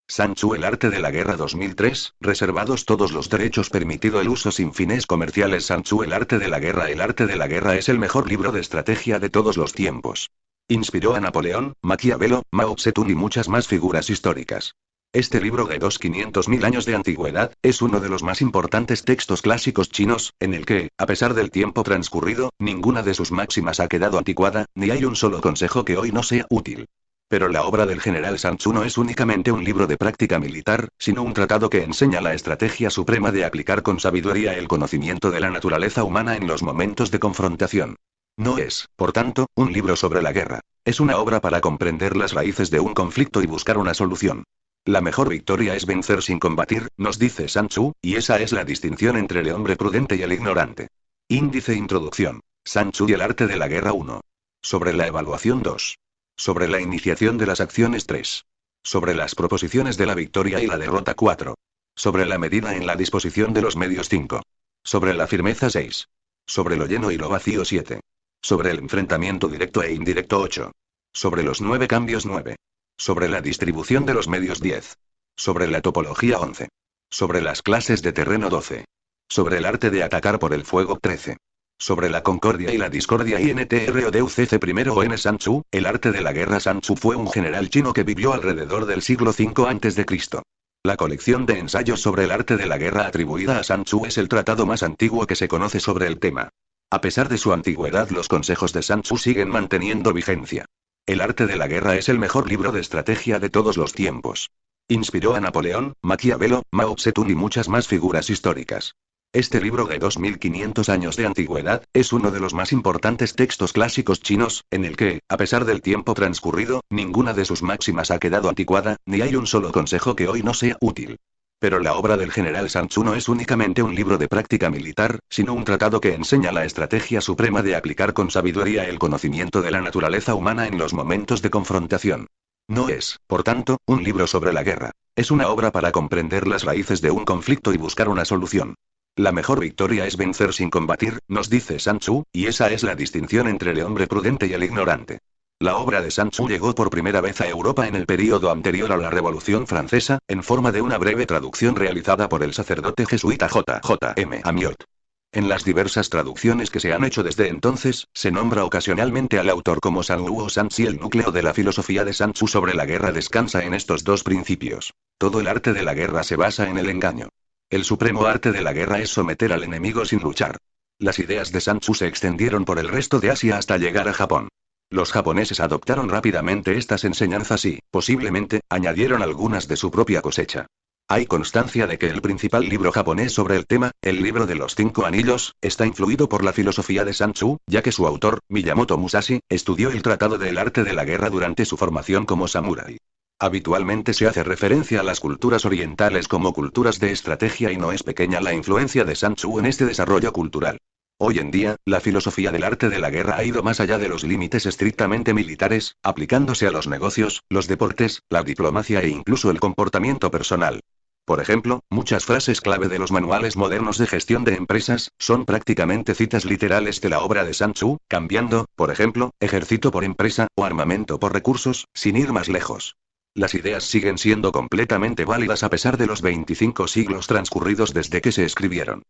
Sanchu el arte de la guerra 2003, reservados todos los derechos permitido el uso sin fines comerciales. Sanchu el arte de la guerra. El arte de la guerra es el mejor libro de estrategia de todos los tiempos. Inspiró a Napoleón, Maquiavelo, Mao Zedong y muchas más figuras históricas. Este libro de 500.000 años de antigüedad, es uno de los más importantes textos clásicos chinos, en el que, a pesar del tiempo transcurrido, ninguna de sus máximas ha quedado anticuada, ni hay un solo consejo que hoy no sea útil. Pero la obra del general Sun Tzu no es únicamente un libro de práctica militar, sino un tratado que enseña la estrategia suprema de aplicar con sabiduría el conocimiento de la naturaleza humana en los momentos de confrontación. No es, por tanto, un libro sobre la guerra. Es una obra para comprender las raíces de un conflicto y buscar una solución. La mejor victoria es vencer sin combatir, nos dice Sun Tzu, y esa es la distinción entre el hombre prudente y el ignorante. Índice Introducción. Sun Tzu y el arte de la guerra 1. Sobre la evaluación 2. Sobre la iniciación de las acciones 3. Sobre las proposiciones de la victoria y la derrota 4. Sobre la medida en la disposición de los medios 5. Sobre la firmeza 6. Sobre lo lleno y lo vacío 7. Sobre el enfrentamiento directo e indirecto 8. Sobre los 9 cambios 9. Sobre la distribución de los medios 10. Sobre la topología 11. Sobre las clases de terreno 12. Sobre el arte de atacar por el fuego 13. Sobre la concordia y la discordia INTRODUCC. Primero On Sun Tzu, el arte de la guerra. Sun Tzu fue un general chino que vivió alrededor del siglo V a.C. La colección de ensayos sobre el arte de la guerra atribuida a Sun Tzu es el tratado más antiguo que se conoce sobre el tema. A pesar de su antigüedad, los consejos de Sun Tzu siguen manteniendo vigencia. El arte de la guerra es el mejor libro de estrategia de todos los tiempos. Inspiró a Napoleón, Maquiavelo, Mao Zedong y muchas más figuras históricas. Este libro de 2500 años de antigüedad, es uno de los más importantes textos clásicos chinos, en el que, a pesar del tiempo transcurrido, ninguna de sus máximas ha quedado anticuada, ni hay un solo consejo que hoy no sea útil. Pero la obra del general Sun Tzu no es únicamente un libro de práctica militar, sino un tratado que enseña la estrategia suprema de aplicar con sabiduría el conocimiento de la naturaleza humana en los momentos de confrontación. No es, por tanto, un libro sobre la guerra. Es una obra para comprender las raíces de un conflicto y buscar una solución. La mejor victoria es vencer sin combatir, nos dice Sun Tzu, y esa es la distinción entre el hombre prudente y el ignorante. La obra de Sun Tzu llegó por primera vez a Europa en el período anterior a la Revolución Francesa, en forma de una breve traducción realizada por el sacerdote jesuita J. J. M. Amiot. En las diversas traducciones que se han hecho desde entonces, se nombra ocasionalmente al autor como Sun Wu o Sun Tzu. El núcleo de la filosofía de Sun Tzu sobre la guerra descansa en estos dos principios. Todo el arte de la guerra se basa en el engaño. El supremo arte de la guerra es someter al enemigo sin luchar. Las ideas de Sun Tzu se extendieron por el resto de Asia hasta llegar a Japón. Los japoneses adoptaron rápidamente estas enseñanzas y, posiblemente, añadieron algunas de su propia cosecha. Hay constancia de que el principal libro japonés sobre el tema, el libro de los 5 anillos, está influido por la filosofía de Sun Tzu, ya que su autor, Miyamoto Musashi, estudió el tratado del arte de la guerra durante su formación como samurái. Habitualmente se hace referencia a las culturas orientales como culturas de estrategia y no es pequeña la influencia de Sun Tzu en este desarrollo cultural. Hoy en día, la filosofía del arte de la guerra ha ido más allá de los límites estrictamente militares, aplicándose a los negocios, los deportes, la diplomacia e incluso el comportamiento personal. Por ejemplo, muchas frases clave de los manuales modernos de gestión de empresas, son prácticamente citas literales de la obra de Sun Tzu, cambiando, por ejemplo, ejército por empresa, o armamento por recursos, sin ir más lejos. Las ideas siguen siendo completamente válidas a pesar de los 25 siglos transcurridos desde que se escribieron.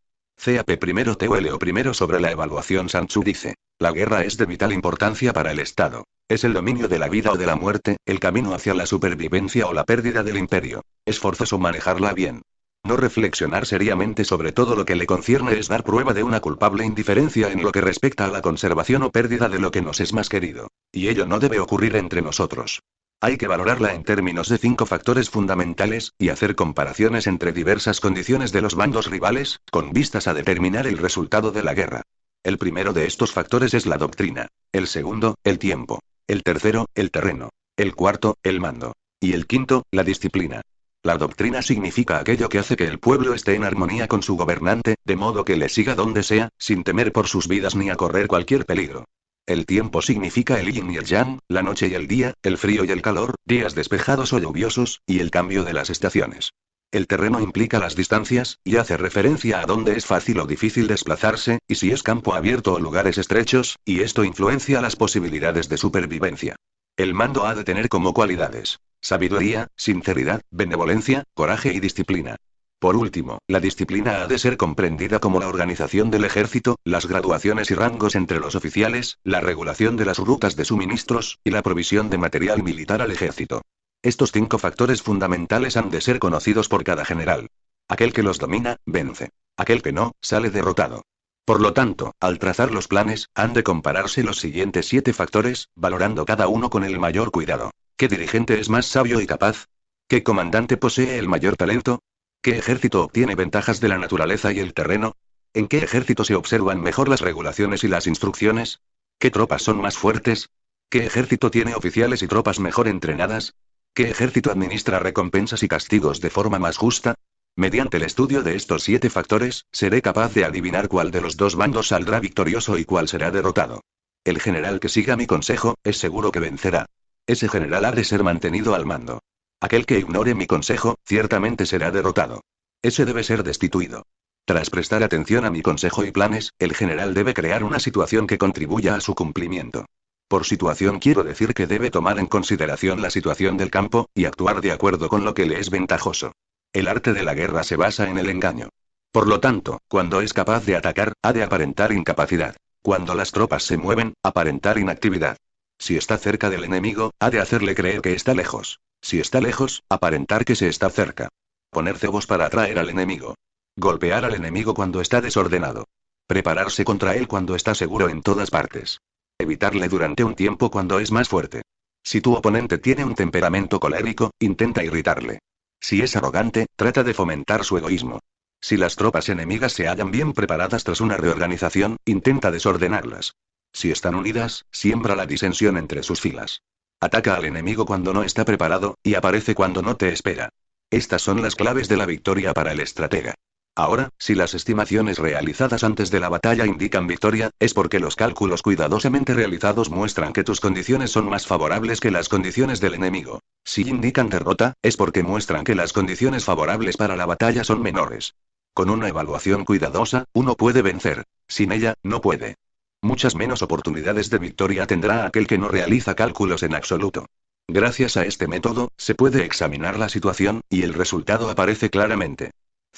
CAP primero TULO primero sobre la evaluación. Sun Tzu dice: la guerra es de vital importancia para el Estado. Es el dominio de la vida o de la muerte, el camino hacia la supervivencia o la pérdida del imperio. Es forzoso manejarla bien. No reflexionar seriamente sobre todo lo que le concierne es dar prueba de una culpable indiferencia en lo que respecta a la conservación o pérdida de lo que nos es más querido. Y ello no debe ocurrir entre nosotros. Hay que valorarla en términos de 5 factores fundamentales, y hacer comparaciones entre diversas condiciones de los bandos rivales, con vistas a determinar el resultado de la guerra. El primero de estos factores es la doctrina. El segundo, el tiempo. El tercero, el terreno. El cuarto, el mando. Y el quinto, la disciplina. La doctrina significa aquello que hace que el pueblo esté en armonía con su gobernante, de modo que le siga donde sea, sin temer por sus vidas ni a correr cualquier peligro. El tiempo significa el yin y el yang, la noche y el día, el frío y el calor, días despejados o lluviosos, y el cambio de las estaciones. El terreno implica las distancias, y hace referencia a dónde es fácil o difícil desplazarse, y si es campo abierto o lugares estrechos, y esto influencia las posibilidades de supervivencia. El mando ha de tener como cualidades: sabiduría, sinceridad, benevolencia, coraje y disciplina. Por último, la disciplina ha de ser comprendida como la organización del ejército, las graduaciones y rangos entre los oficiales, la regulación de las rutas de suministros, y la provisión de material militar al ejército. Estos 5 factores fundamentales han de ser conocidos por cada general. Aquel que los domina, vence. Aquel que no, sale derrotado. Por lo tanto, al trazar los planes, han de compararse los siguientes 7 factores, valorando cada uno con el mayor cuidado. ¿Qué dirigente es más sabio y capaz? ¿Qué comandante posee el mayor talento? ¿Qué ejército obtiene ventajas de la naturaleza y el terreno? ¿En qué ejército se observan mejor las regulaciones y las instrucciones? ¿Qué tropas son más fuertes? ¿Qué ejército tiene oficiales y tropas mejor entrenadas? ¿Qué ejército administra recompensas y castigos de forma más justa? Mediante el estudio de estos 7 factores, seré capaz de adivinar cuál de los dos bandos saldrá victorioso y cuál será derrotado. El general que siga mi consejo, es seguro que vencerá. Ese general ha de ser mantenido al mando. Aquel que ignore mi consejo, ciertamente será derrotado. Ese debe ser destituido. Tras prestar atención a mi consejo y planes, el general debe crear una situación que contribuya a su cumplimiento. Por situación quiero decir que debe tomar en consideración la situación del campo, y actuar de acuerdo con lo que le es ventajoso. El arte de la guerra se basa en el engaño. Por lo tanto, cuando es capaz de atacar, ha de aparentar incapacidad. Cuando las tropas se mueven, aparentar inactividad. Si está cerca del enemigo, ha de hacerle creer que está lejos. Si está lejos, aparentar que se está cerca. Poner cebos para atraer al enemigo. Golpear al enemigo cuando está desordenado. Prepararse contra él cuando está seguro en todas partes. Evitarle durante un tiempo cuando es más fuerte. Si tu oponente tiene un temperamento colérico, intenta irritarle. Si es arrogante, trata de fomentar su egoísmo. Si las tropas enemigas se hallan bien preparadas tras una reorganización, intenta desordenarlas. Si están unidas, siembra la disensión entre sus filas. Ataca al enemigo cuando no está preparado, y aparece cuando no te espera. Estas son las claves de la victoria para el estratega. Ahora, si las estimaciones realizadas antes de la batalla indican victoria, es porque los cálculos cuidadosamente realizados muestran que tus condiciones son más favorables que las condiciones del enemigo. Si indican derrota, es porque muestran que las condiciones favorables para la batalla son menores. Con una evaluación cuidadosa, uno puede vencer. Sin ella, no puede. Muchas menos oportunidades de victoria tendrá aquel que no realiza cálculos en absoluto. Gracias a este método, se puede examinar la situación, y el resultado aparece claramente.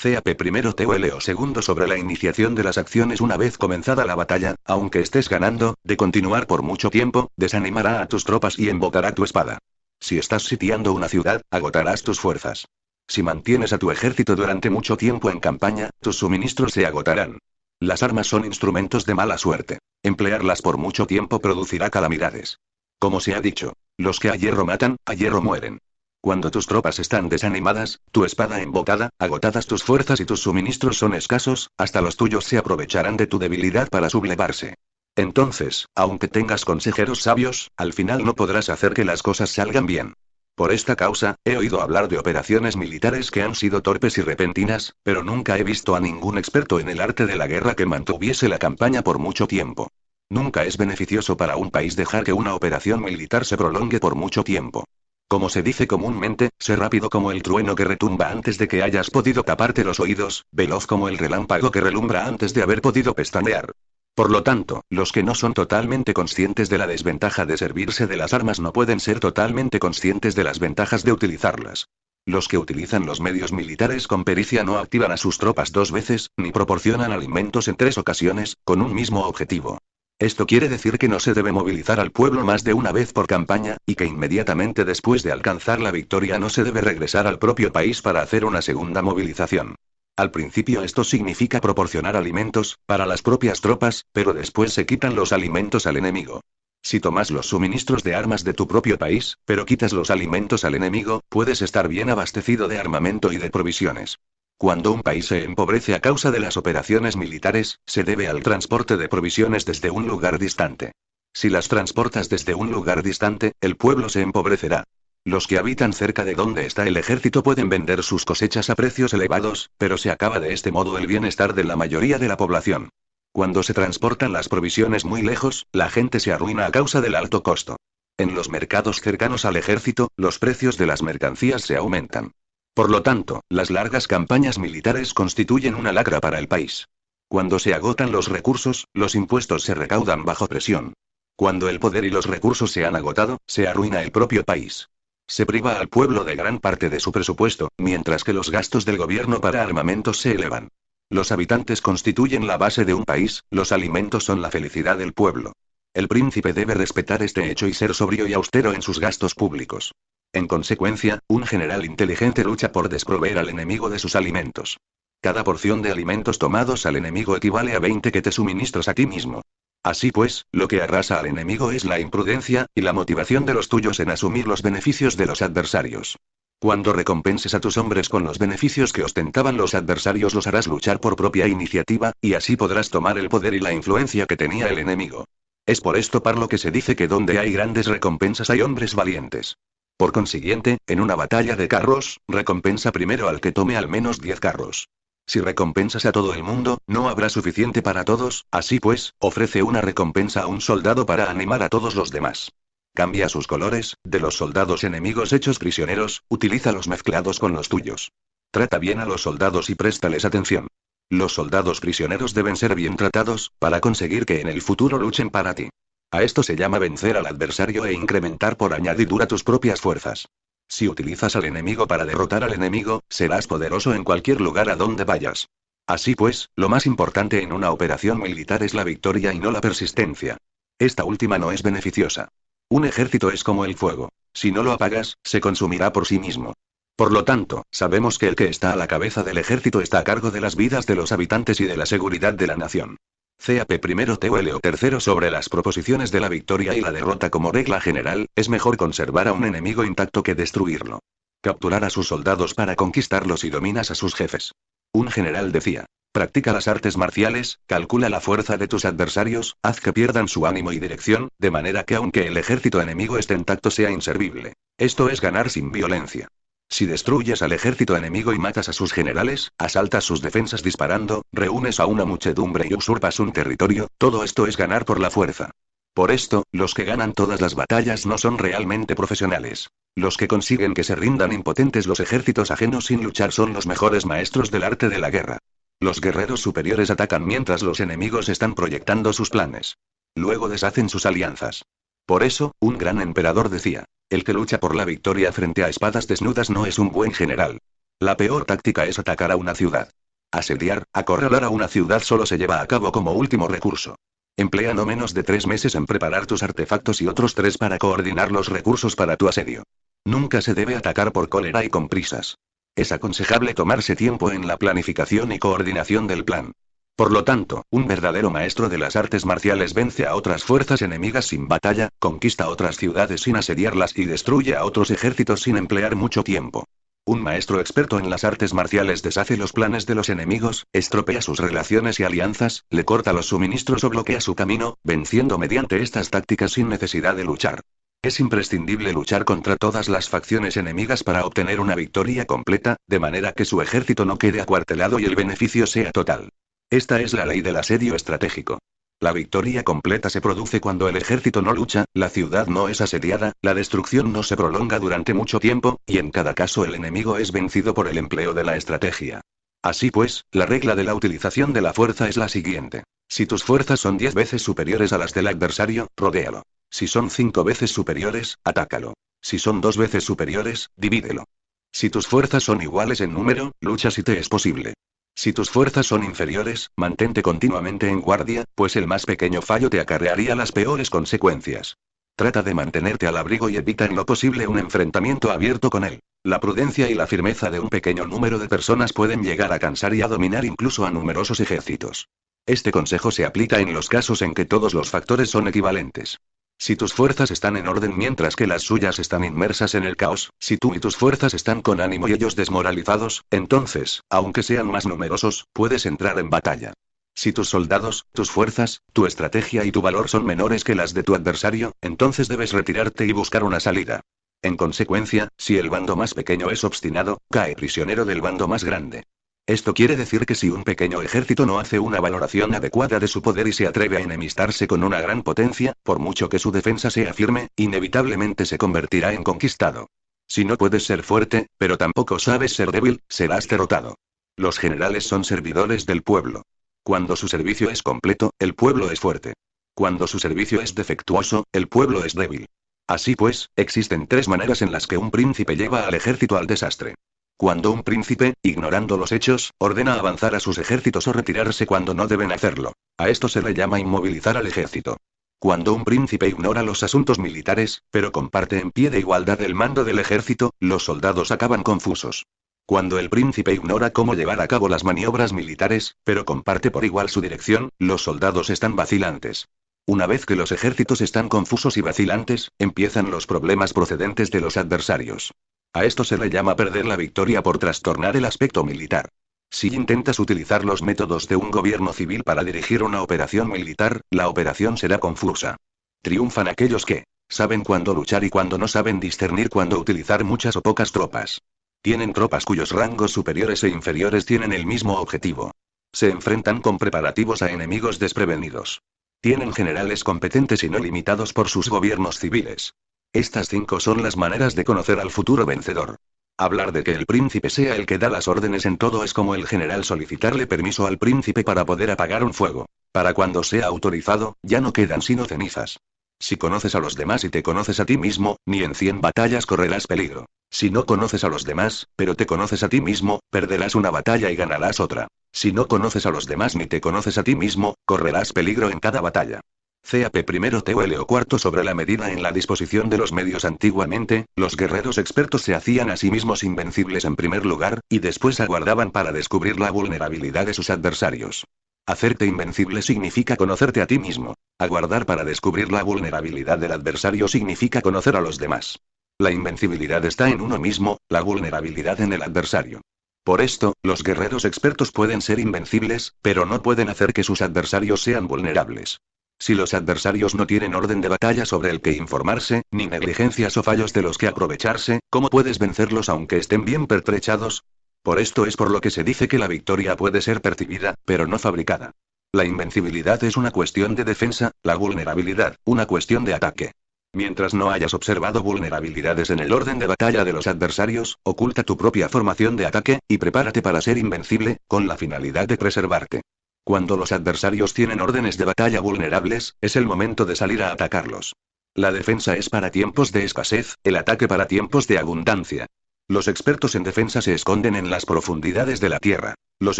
CAP primero TOLO segundo sobre la iniciación de las acciones una vez comenzada la batalla, aunque estés ganando, de continuar por mucho tiempo, desanimará a tus tropas y embotará tu espada. Si estás sitiando una ciudad, agotarás tus fuerzas. Si mantienes a tu ejército durante mucho tiempo en campaña, tus suministros se agotarán. Las armas son instrumentos de mala suerte. Emplearlas por mucho tiempo producirá calamidades. Como se ha dicho, los que a hierro matan, a hierro mueren. Cuando tus tropas están desanimadas, tu espada embocada, agotadas tus fuerzas y tus suministros son escasos, hasta los tuyos se aprovecharán de tu debilidad para sublevarse. Entonces, aunque tengas consejeros sabios, al final no podrás hacer que las cosas salgan bien. Por esta causa, he oído hablar de operaciones militares que han sido torpes y repentinas, pero nunca he visto a ningún experto en el arte de la guerra que mantuviese la campaña por mucho tiempo. Nunca es beneficioso para un país dejar que una operación militar se prolongue por mucho tiempo. Como se dice comúnmente, sé rápido como el trueno que retumba antes de que hayas podido taparte los oídos, veloz como el relámpago que relumbra antes de haber podido pestañear. Por lo tanto, los que no son totalmente conscientes de la desventaja de servirse de las armas no pueden ser totalmente conscientes de las ventajas de utilizarlas. Los que utilizan los medios militares con pericia no activan a sus tropas 2 veces, ni proporcionan alimentos en 3 ocasiones, con un mismo objetivo. Esto quiere decir que no se debe movilizar al pueblo más de una vez por campaña, y que inmediatamente después de alcanzar la victoria no se debe regresar al propio país para hacer una segunda movilización. Al principio esto significa proporcionar alimentos, para las propias tropas, pero después se quitan los alimentos al enemigo. Si tomas los suministros de armas de tu propio país, pero quitas los alimentos al enemigo, puedes estar bien abastecido de armamento y de provisiones. Cuando un país se empobrece a causa de las operaciones militares, se debe al transporte de provisiones desde un lugar distante. Si las transportas desde un lugar distante, el pueblo se empobrecerá. Los que habitan cerca de donde está el ejército pueden vender sus cosechas a precios elevados, pero se acaba de este modo el bienestar de la mayoría de la población. Cuando se transportan las provisiones muy lejos, la gente se arruina a causa del alto costo. En los mercados cercanos al ejército, los precios de las mercancías se aumentan. Por lo tanto, las largas campañas militares constituyen una lacra para el país. Cuando se agotan los recursos, los impuestos se recaudan bajo presión. Cuando el poder y los recursos se han agotado, se arruina el propio país. Se priva al pueblo de gran parte de su presupuesto, mientras que los gastos del gobierno para armamentos se elevan. Los habitantes constituyen la base de un país, los alimentos son la felicidad del pueblo. El príncipe debe respetar este hecho y ser sobrio y austero en sus gastos públicos. En consecuencia, un general inteligente lucha por desproveer al enemigo de sus alimentos. Cada porción de alimentos tomados al enemigo equivale a 20 que te suministras a ti mismo. Así pues, lo que arrasa al enemigo es la imprudencia, y la motivación de los tuyos en asumir los beneficios de los adversarios. Cuando recompenses a tus hombres con los beneficios que ostentaban los adversarios, los harás luchar por propia iniciativa, y así podrás tomar el poder y la influencia que tenía el enemigo. Es por esto por lo que se dice que donde hay grandes recompensas hay hombres valientes. Por consiguiente, en una batalla de carros, recompensa primero al que tome al menos 10 carros. Si recompensas a todo el mundo, no habrá suficiente para todos, así pues, ofrece una recompensa a un soldado para animar a todos los demás. Cambia sus colores, de los soldados enemigos hechos prisioneros, utilízalos mezclados con los tuyos. Trata bien a los soldados y préstales atención. Los soldados prisioneros deben ser bien tratados, para conseguir que en el futuro luchen para ti. A esto se llama vencer al adversario e incrementar por añadidura tus propias fuerzas. Si utilizas al enemigo para derrotar al enemigo, serás poderoso en cualquier lugar a donde vayas. Así pues, lo más importante en una operación militar es la victoria y no la persistencia. Esta última no es beneficiosa. Un ejército es como el fuego. Si no lo apagas, se consumirá por sí mismo. Por lo tanto, sabemos que el que está a la cabeza del ejército está a cargo de las vidas de los habitantes y de la seguridad de la nación. CAP primero TULO tercero sobre las proposiciones de la victoria y la derrota como regla general, es mejor conservar a un enemigo intacto que destruirlo. Capturar a sus soldados para conquistarlos y dominas a sus jefes. Un general decía: practica las artes marciales, calcula la fuerza de tus adversarios, haz que pierdan su ánimo y dirección, de manera que aunque el ejército enemigo esté intacto sea inservible. Esto es ganar sin violencia. Si destruyes al ejército enemigo y matas a sus generales, asaltas sus defensas disparando, reúnes a una muchedumbre y usurpas un territorio, todo esto es ganar por la fuerza. Por esto, los que ganan todas las batallas no son realmente profesionales. Los que consiguen que se rindan impotentes los ejércitos ajenos sin luchar son los mejores maestros del arte de la guerra. Los guerreros superiores atacan mientras los enemigos están proyectando sus planes. Luego deshacen sus alianzas. Por eso, un gran emperador decía: el que lucha por la victoria frente a espadas desnudas no es un buen general. La peor táctica es atacar a una ciudad. Asediar, acorralar a una ciudad solo se lleva a cabo como último recurso. Emplea no menos de 3 meses en preparar tus artefactos y otros 3 para coordinar los recursos para tu asedio. Nunca se debe atacar por cólera y con prisas. Es aconsejable tomarse tiempo en la planificación y coordinación del plan. Por lo tanto, un verdadero maestro de las artes marciales vence a otras fuerzas enemigas sin batalla, conquista otras ciudades sin asediarlas y destruye a otros ejércitos sin emplear mucho tiempo. Un maestro experto en las artes marciales deshace los planes de los enemigos, estropea sus relaciones y alianzas, le corta los suministros o bloquea su camino, venciendo mediante estas tácticas sin necesidad de luchar. Es imprescindible luchar contra todas las facciones enemigas para obtener una victoria completa, de manera que su ejército no quede acuartelado y el beneficio sea total. Esta es la ley del asedio estratégico. La victoria completa se produce cuando el ejército no lucha, la ciudad no es asediada, la destrucción no se prolonga durante mucho tiempo, y en cada caso el enemigo es vencido por el empleo de la estrategia. Así pues, la regla de la utilización de la fuerza es la siguiente. Si tus fuerzas son 10 veces superiores a las del adversario, rodéalo. Si son 5 veces superiores, atácalo. Si son 2 veces superiores, divídelo. Si tus fuerzas son iguales en número, lucha si te es posible. Si tus fuerzas son inferiores, mantente continuamente en guardia, pues el más pequeño fallo te acarrearía las peores consecuencias. Trata de mantenerte al abrigo y evita en lo posible un enfrentamiento abierto con él. La prudencia y la firmeza de un pequeño número de personas pueden llegar a cansar y a dominar incluso a numerosos ejércitos. Este consejo se aplica en los casos en que todos los factores son equivalentes. Si tus fuerzas están en orden mientras que las suyas están inmersas en el caos, si tú y tus fuerzas están con ánimo y ellos desmoralizados, entonces, aunque sean más numerosos, puedes entrar en batalla. Si tus soldados, tus fuerzas, tu estrategia y tu valor son menores que las de tu adversario, entonces debes retirarte y buscar una salida. En consecuencia, si el bando más pequeño es obstinado, cae prisionero del bando más grande. Esto quiere decir que si un pequeño ejército no hace una valoración adecuada de su poder y se atreve a enemistarse con una gran potencia, por mucho que su defensa sea firme, inevitablemente se convertirá en conquistado. Si no puedes ser fuerte, pero tampoco sabes ser débil, serás derrotado. Los generales son servidores del pueblo. Cuando su servicio es completo, el pueblo es fuerte. Cuando su servicio es defectuoso, el pueblo es débil. Así pues, existen 3 maneras en las que un príncipe lleva al ejército al desastre. Cuando un príncipe, ignorando los hechos, ordena avanzar a sus ejércitos o retirarse cuando no deben hacerlo. A esto se le llama inmovilizar al ejército. Cuando un príncipe ignora los asuntos militares, pero comparte en pie de igualdad el mando del ejército, los soldados acaban confusos. Cuando el príncipe ignora cómo llevar a cabo las maniobras militares, pero comparte por igual su dirección, los soldados están vacilantes. Una vez que los ejércitos están confusos y vacilantes, empiezan los problemas procedentes de los adversarios. A esto se le llama perder la victoria por trastornar el aspecto militar. Si intentas utilizar los métodos de un gobierno civil para dirigir una operación militar, la operación será confusa. Triunfan aquellos que saben cuándo luchar y cuándo no saben discernir cuándo utilizar muchas o pocas tropas. Tienen tropas cuyos rangos superiores e inferiores tienen el mismo objetivo. Se enfrentan con preparativos a enemigos desprevenidos. Tienen generales competentes y no limitados por sus gobiernos civiles. Estas 5 son las maneras de conocer al futuro vencedor. Hablar de que el príncipe sea el que da las órdenes en todo es como el general solicitarle permiso al príncipe para poder apagar un fuego. Para cuando sea autorizado, ya no quedan sino cenizas. Si conoces a los demás y te conoces a ti mismo, ni en 100 batallas correrás peligro. Si no conoces a los demás, pero te conoces a ti mismo, perderás una batalla y ganarás otra. Si no conoces a los demás ni te conoces a ti mismo, correrás peligro en cada batalla. CAP primero TOL o cuarto sobre la medida en la disposición de los medios. Antiguamente, los guerreros expertos se hacían a sí mismos invencibles en primer lugar, y después aguardaban para descubrir la vulnerabilidad de sus adversarios. Hacerte invencible significa conocerte a ti mismo. Aguardar para descubrir la vulnerabilidad del adversario significa conocer a los demás. La invencibilidad está en uno mismo, la vulnerabilidad en el adversario. Por esto, los guerreros expertos pueden ser invencibles, pero no pueden hacer que sus adversarios sean vulnerables. Si los adversarios no tienen orden de batalla sobre el que informarse, ni negligencias o fallos de los que aprovecharse, ¿cómo puedes vencerlos aunque estén bien pertrechados? Por esto es por lo que se dice que la victoria puede ser percibida, pero no fabricada. La invencibilidad es una cuestión de defensa, la vulnerabilidad, una cuestión de ataque. Mientras no hayas observado vulnerabilidades en el orden de batalla de los adversarios, oculta tu propia formación de ataque, y prepárate para ser invencible, con la finalidad de preservarte. Cuando los adversarios tienen órdenes de batalla vulnerables, es el momento de salir a atacarlos. La defensa es para tiempos de escasez, el ataque para tiempos de abundancia. Los expertos en defensa se esconden en las profundidades de la tierra. Los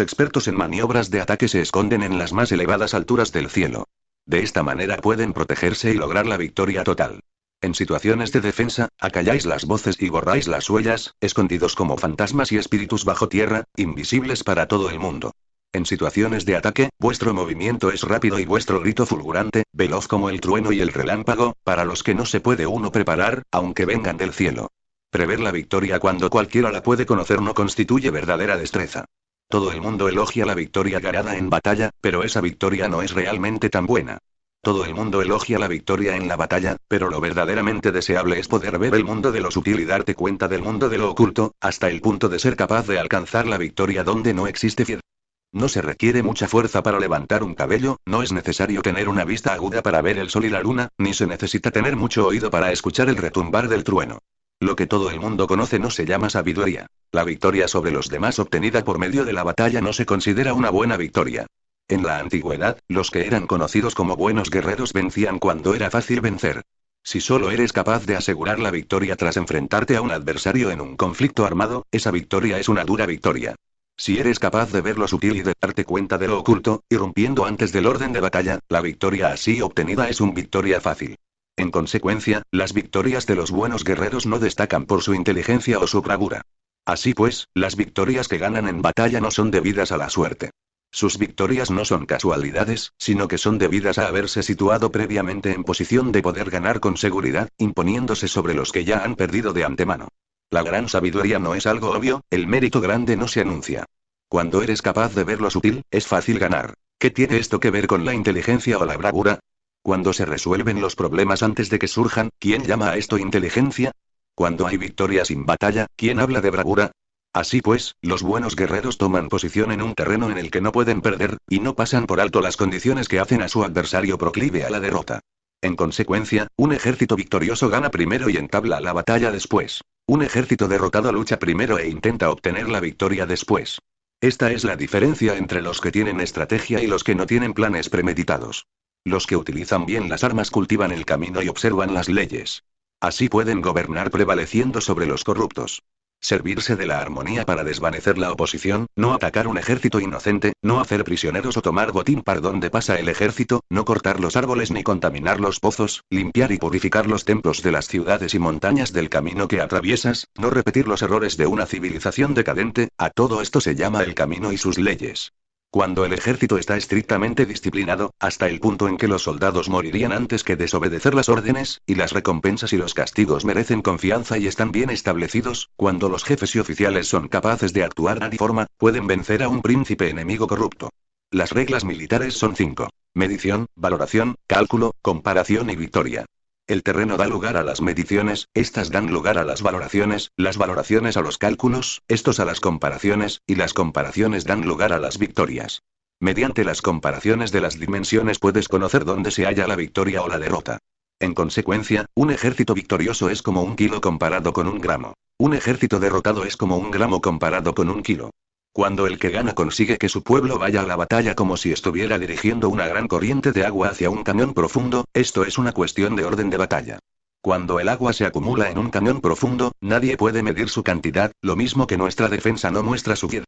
expertos en maniobras de ataque se esconden en las más elevadas alturas del cielo. De esta manera pueden protegerse y lograr la victoria total. En situaciones de defensa, acalláis las voces y borráis las huellas, escondidos como fantasmas y espíritus bajo tierra, invisibles para todo el mundo. En situaciones de ataque, vuestro movimiento es rápido y vuestro grito fulgurante, veloz como el trueno y el relámpago, para los que no se puede uno preparar, aunque vengan del cielo. Prever la victoria cuando cualquiera la puede conocer no constituye verdadera destreza. Todo el mundo elogia la victoria ganada en batalla, pero esa victoria no es realmente tan buena. Todo el mundo elogia la victoria en la batalla, pero lo verdaderamente deseable es poder ver el mundo de lo sutil y darte cuenta del mundo de lo oculto, hasta el punto de ser capaz de alcanzar la victoria donde no existe fiel. No se requiere mucha fuerza para levantar un cabello, no es necesario tener una vista aguda para ver el sol y la luna, ni se necesita tener mucho oído para escuchar el retumbar del trueno. Lo que todo el mundo conoce no se llama sabiduría. La victoria sobre los demás obtenida por medio de la batalla no se considera una buena victoria. En la antigüedad, los que eran conocidos como buenos guerreros vencían cuando era fácil vencer. Si solo eres capaz de asegurar la victoria tras enfrentarte a un adversario en un conflicto armado, esa victoria es una dura victoria. Si eres capaz de ver lo sutil y de darte cuenta de lo oculto, irrumpiendo antes del orden de batalla, la victoria así obtenida es una victoria fácil. En consecuencia, las victorias de los buenos guerreros no destacan por su inteligencia o su bravura. Así pues, las victorias que ganan en batalla no son debidas a la suerte. Sus victorias no son casualidades, sino que son debidas a haberse situado previamente en posición de poder ganar con seguridad, imponiéndose sobre los que ya han perdido de antemano. La gran sabiduría no es algo obvio, el mérito grande no se anuncia. Cuando eres capaz de ver lo sutil, es fácil ganar. ¿Qué tiene esto que ver con la inteligencia o la bravura? Cuando se resuelven los problemas antes de que surjan, ¿quién llama a esto inteligencia? Cuando hay victoria sin batalla, ¿quién habla de bravura? Así pues, los buenos guerreros toman posición en un terreno en el que no pueden perder, y no pasan por alto las condiciones que hacen a su adversario proclive a la derrota. En consecuencia, un ejército victorioso gana primero y entabla la batalla después. Un ejército derrotado lucha primero e intenta obtener la victoria después. Esta es la diferencia entre los que tienen estrategia y los que no tienen planes premeditados. Los que utilizan bien las armas cultivan el camino y observan las leyes. Así pueden gobernar prevaleciendo sobre los corruptos. Servirse de la armonía para desvanecer la oposición, no atacar un ejército inocente, no hacer prisioneros o tomar botín por donde pasa el ejército, no cortar los árboles ni contaminar los pozos, limpiar y purificar los templos de las ciudades y montañas del camino que atraviesas, no repetir los errores de una civilización decadente, a todo esto se llama el camino y sus leyes. Cuando el ejército está estrictamente disciplinado, hasta el punto en que los soldados morirían antes que desobedecer las órdenes, y las recompensas y los castigos merecen confianza y están bien establecidos, cuando los jefes y oficiales son capaces de actuar de forma, pueden vencer a un príncipe enemigo corrupto. Las reglas militares son 5. Medición, valoración, cálculo, comparación y victoria. El terreno da lugar a las mediciones, estas dan lugar a las valoraciones a los cálculos, estos a las comparaciones, y las comparaciones dan lugar a las victorias. Mediante las comparaciones de las dimensiones puedes conocer dónde se halla la victoria o la derrota. En consecuencia, un ejército victorioso es como un kilo comparado con un gramo. Un ejército derrotado es como un gramo comparado con un kilo. Cuando el que gana consigue que su pueblo vaya a la batalla como si estuviera dirigiendo una gran corriente de agua hacia un cañón profundo, esto es una cuestión de orden de batalla. Cuando el agua se acumula en un cañón profundo, nadie puede medir su cantidad, lo mismo que nuestra defensa no muestra su piedad.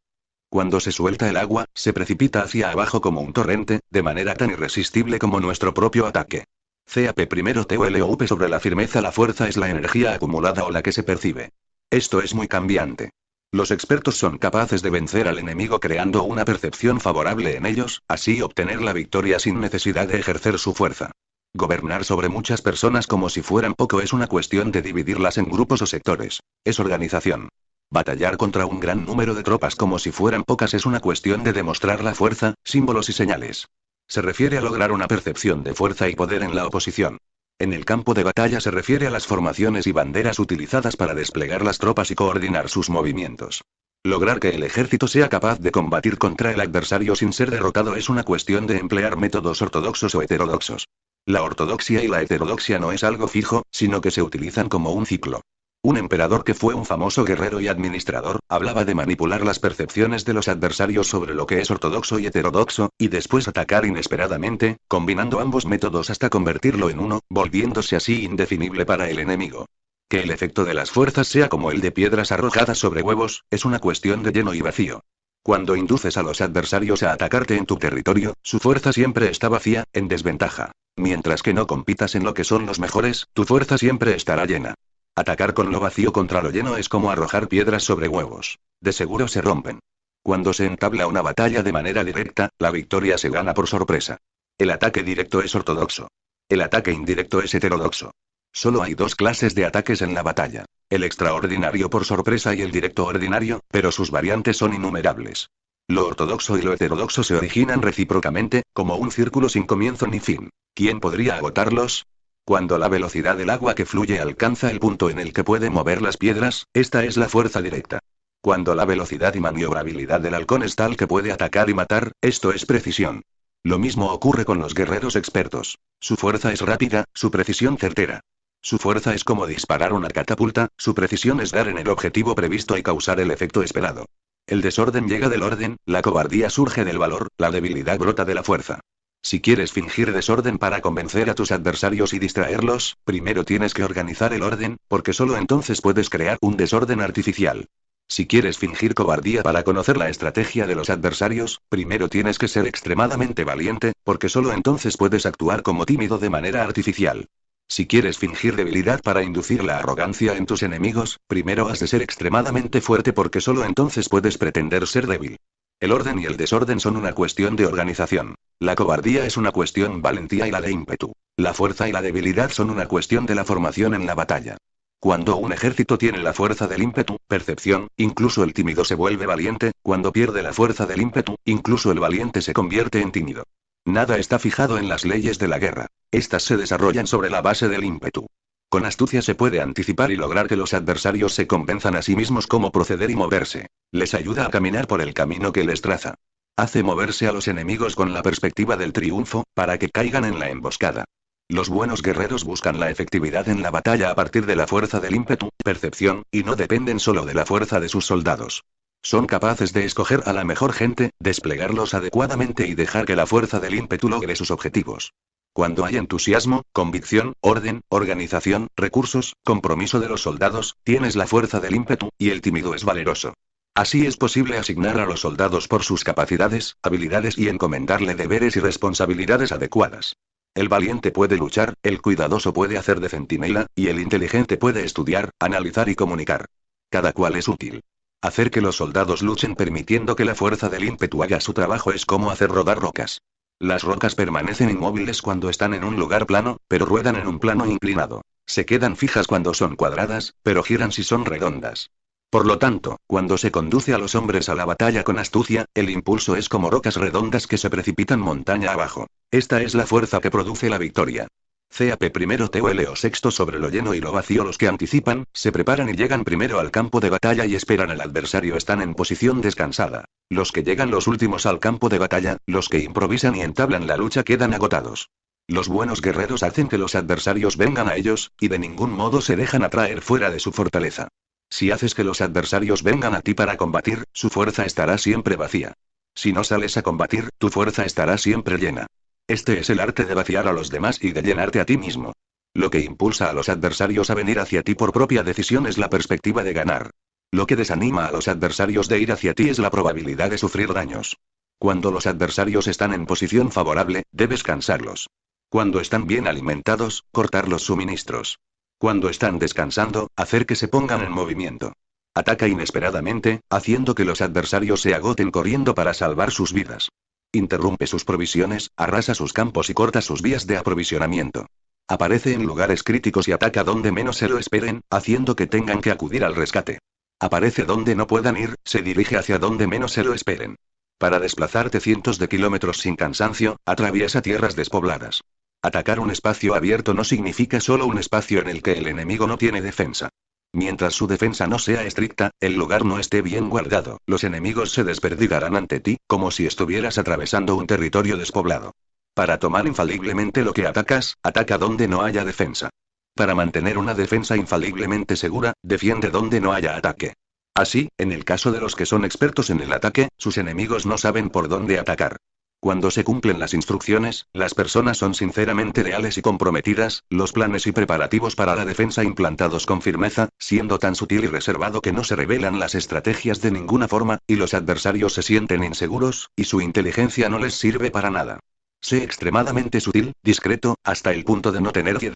Cuando se suelta el agua, se precipita hacia abajo como un torrente, de manera tan irresistible como nuestro propio ataque. CAP primero TOLOP sobre la firmeza. La fuerza es la energía acumulada o la que se percibe. Esto es muy cambiante. Los expertos son capaces de vencer al enemigo creando una percepción favorable en ellos, así obtener la victoria sin necesidad de ejercer su fuerza. Gobernar sobre muchas personas como si fueran poco es una cuestión de dividirlas en grupos o sectores. Es organización. Batallar contra un gran número de tropas como si fueran pocas es una cuestión de demostrar la fuerza, símbolos y señales. Se refiere a lograr una percepción de fuerza y poder en la oposición. En el campo de batalla se refiere a las formaciones y banderas utilizadas para desplegar las tropas y coordinar sus movimientos. Lograr que el ejército sea capaz de combatir contra el adversario sin ser derrotado es una cuestión de emplear métodos ortodoxos o heterodoxos. La ortodoxia y la heterodoxia no es algo fijo, sino que se utilizan como un ciclo. Un emperador que fue un famoso guerrero y administrador, hablaba de manipular las percepciones de los adversarios sobre lo que es ortodoxo y heterodoxo, y después atacar inesperadamente, combinando ambos métodos hasta convertirlo en uno, volviéndose así indefinible para el enemigo. Que el efecto de las fuerzas sea como el de piedras arrojadas sobre huevos, es una cuestión de lleno y vacío. Cuando induces a los adversarios a atacarte en tu territorio, su fuerza siempre está vacía, en desventaja. Mientras que no compitas en lo que son los mejores, tu fuerza siempre estará llena. Atacar con lo vacío contra lo lleno es como arrojar piedras sobre huevos. De seguro se rompen. Cuando se entabla una batalla de manera directa, la victoria se gana por sorpresa. El ataque directo es ortodoxo. El ataque indirecto es heterodoxo. Solo hay 2 clases de ataques en la batalla. El extraordinario por sorpresa y el directo ordinario, pero sus variantes son innumerables. Lo ortodoxo y lo heterodoxo se originan recíprocamente, como un círculo sin comienzo ni fin. ¿Quién podría agotarlos? Cuando la velocidad del agua que fluye alcanza el punto en el que puede mover las piedras, esta es la fuerza directa. Cuando la velocidad y maniobrabilidad del halcón es tal que puede atacar y matar, esto es precisión. Lo mismo ocurre con los guerreros expertos. Su fuerza es rápida, su precisión certera. Su fuerza es como disparar una catapulta, su precisión es dar en el objetivo previsto y causar el efecto esperado. El desorden llega del orden, la cobardía surge del valor, la debilidad brota de la fuerza. Si quieres fingir desorden para convencer a tus adversarios y distraerlos, primero tienes que organizar el orden, porque solo entonces puedes crear un desorden artificial. Si quieres fingir cobardía para conocer la estrategia de los adversarios, primero tienes que ser extremadamente valiente, porque solo entonces puedes actuar como tímido de manera artificial. Si quieres fingir debilidad para inducir la arrogancia en tus enemigos, primero has de ser extremadamente fuerte porque solo entonces puedes pretender ser débil. El orden y el desorden son una cuestión de organización. La cobardía es una cuestión valentía y la de ímpetu. La fuerza y la debilidad son una cuestión de la formación en la batalla. Cuando un ejército tiene la fuerza del ímpetu, percepción, incluso el tímido se vuelve valiente, cuando pierde la fuerza del ímpetu, incluso el valiente se convierte en tímido. Nada está fijado en las leyes de la guerra. Estas se desarrollan sobre la base del ímpetu. Con astucia se puede anticipar y lograr que los adversarios se convenzan a sí mismos cómo proceder y moverse. Les ayuda a caminar por el camino que les traza. Hace moverse a los enemigos con la perspectiva del triunfo, para que caigan en la emboscada. Los buenos guerreros buscan la efectividad en la batalla a partir de la fuerza del ímpetu, percepción, y no dependen solo de la fuerza de sus soldados. Son capaces de escoger a la mejor gente, desplegarlos adecuadamente y dejar que la fuerza del ímpetu logre sus objetivos. Cuando hay entusiasmo, convicción, orden, organización, recursos, compromiso de los soldados, tienes la fuerza del ímpetu, y el tímido es valeroso. Así es posible asignar a los soldados por sus capacidades, habilidades y encomendarle deberes y responsabilidades adecuadas. El valiente puede luchar, el cuidadoso puede hacer de centinela, y el inteligente puede estudiar, analizar y comunicar. Cada cual es útil. Hacer que los soldados luchen permitiendo que la fuerza del ímpetu haga su trabajo es como hacer rodar rocas. Las rocas permanecen inmóviles cuando están en un lugar plano, pero ruedan en un plano inclinado. Se quedan fijas cuando son cuadradas, pero giran si son redondas. Por lo tanto, cuando se conduce a los hombres a la batalla con astucia, el impulso es como rocas redondas que se precipitan montaña abajo. Esta es la fuerza que produce la victoria. CAP primero TOLO sexto sobre lo lleno y lo vacío. Los que anticipan, se preparan y llegan primero al campo de batalla y esperan al adversario están en posición descansada. Los que llegan los últimos al campo de batalla, los que improvisan y entablan la lucha quedan agotados. Los buenos guerreros hacen que los adversarios vengan a ellos, y de ningún modo se dejan atraer fuera de su fortaleza. Si haces que los adversarios vengan a ti para combatir, su fuerza estará siempre vacía. Si no sales a combatir, tu fuerza estará siempre llena. Este es el arte de vaciar a los demás y de llenarte a ti mismo. Lo que impulsa a los adversarios a venir hacia ti por propia decisión es la perspectiva de ganar. Lo que desanima a los adversarios de ir hacia ti es la probabilidad de sufrir daños. Cuando los adversarios están en posición favorable, debes cansarlos. Cuando están bien alimentados, cortar los suministros. Cuando están descansando, hacer que se pongan en movimiento. Ataca inesperadamente, haciendo que los adversarios se agoten corriendo para salvar sus vidas. Interrumpe sus provisiones, arrasa sus campos y corta sus vías de aprovisionamiento. Aparece en lugares críticos y ataca donde menos se lo esperen, haciendo que tengan que acudir al rescate. Aparece donde no puedan ir, se dirige hacia donde menos se lo esperen. Para desplazarte cientos de kilómetros sin cansancio, atraviesa tierras despobladas. Atacar un espacio abierto no significa solo un espacio en el que el enemigo no tiene defensa. Mientras su defensa no sea estricta, el lugar no esté bien guardado, los enemigos se desperdigarán ante ti, como si estuvieras atravesando un territorio despoblado. Para tomar infaliblemente lo que atacas, ataca donde no haya defensa. Para mantener una defensa infaliblemente segura, defiende donde no haya ataque. Así, en el caso de los que son expertos en el ataque, sus enemigos no saben por dónde atacar. Cuando se cumplen las instrucciones, las personas son sinceramente leales y comprometidas, los planes y preparativos para la defensa implantados con firmeza, siendo tan sutil y reservado que no se revelan las estrategias de ninguna forma, y los adversarios se sienten inseguros, y su inteligencia no les sirve para nada. Sé extremadamente sutil, discreto, hasta el punto de no tener piedad.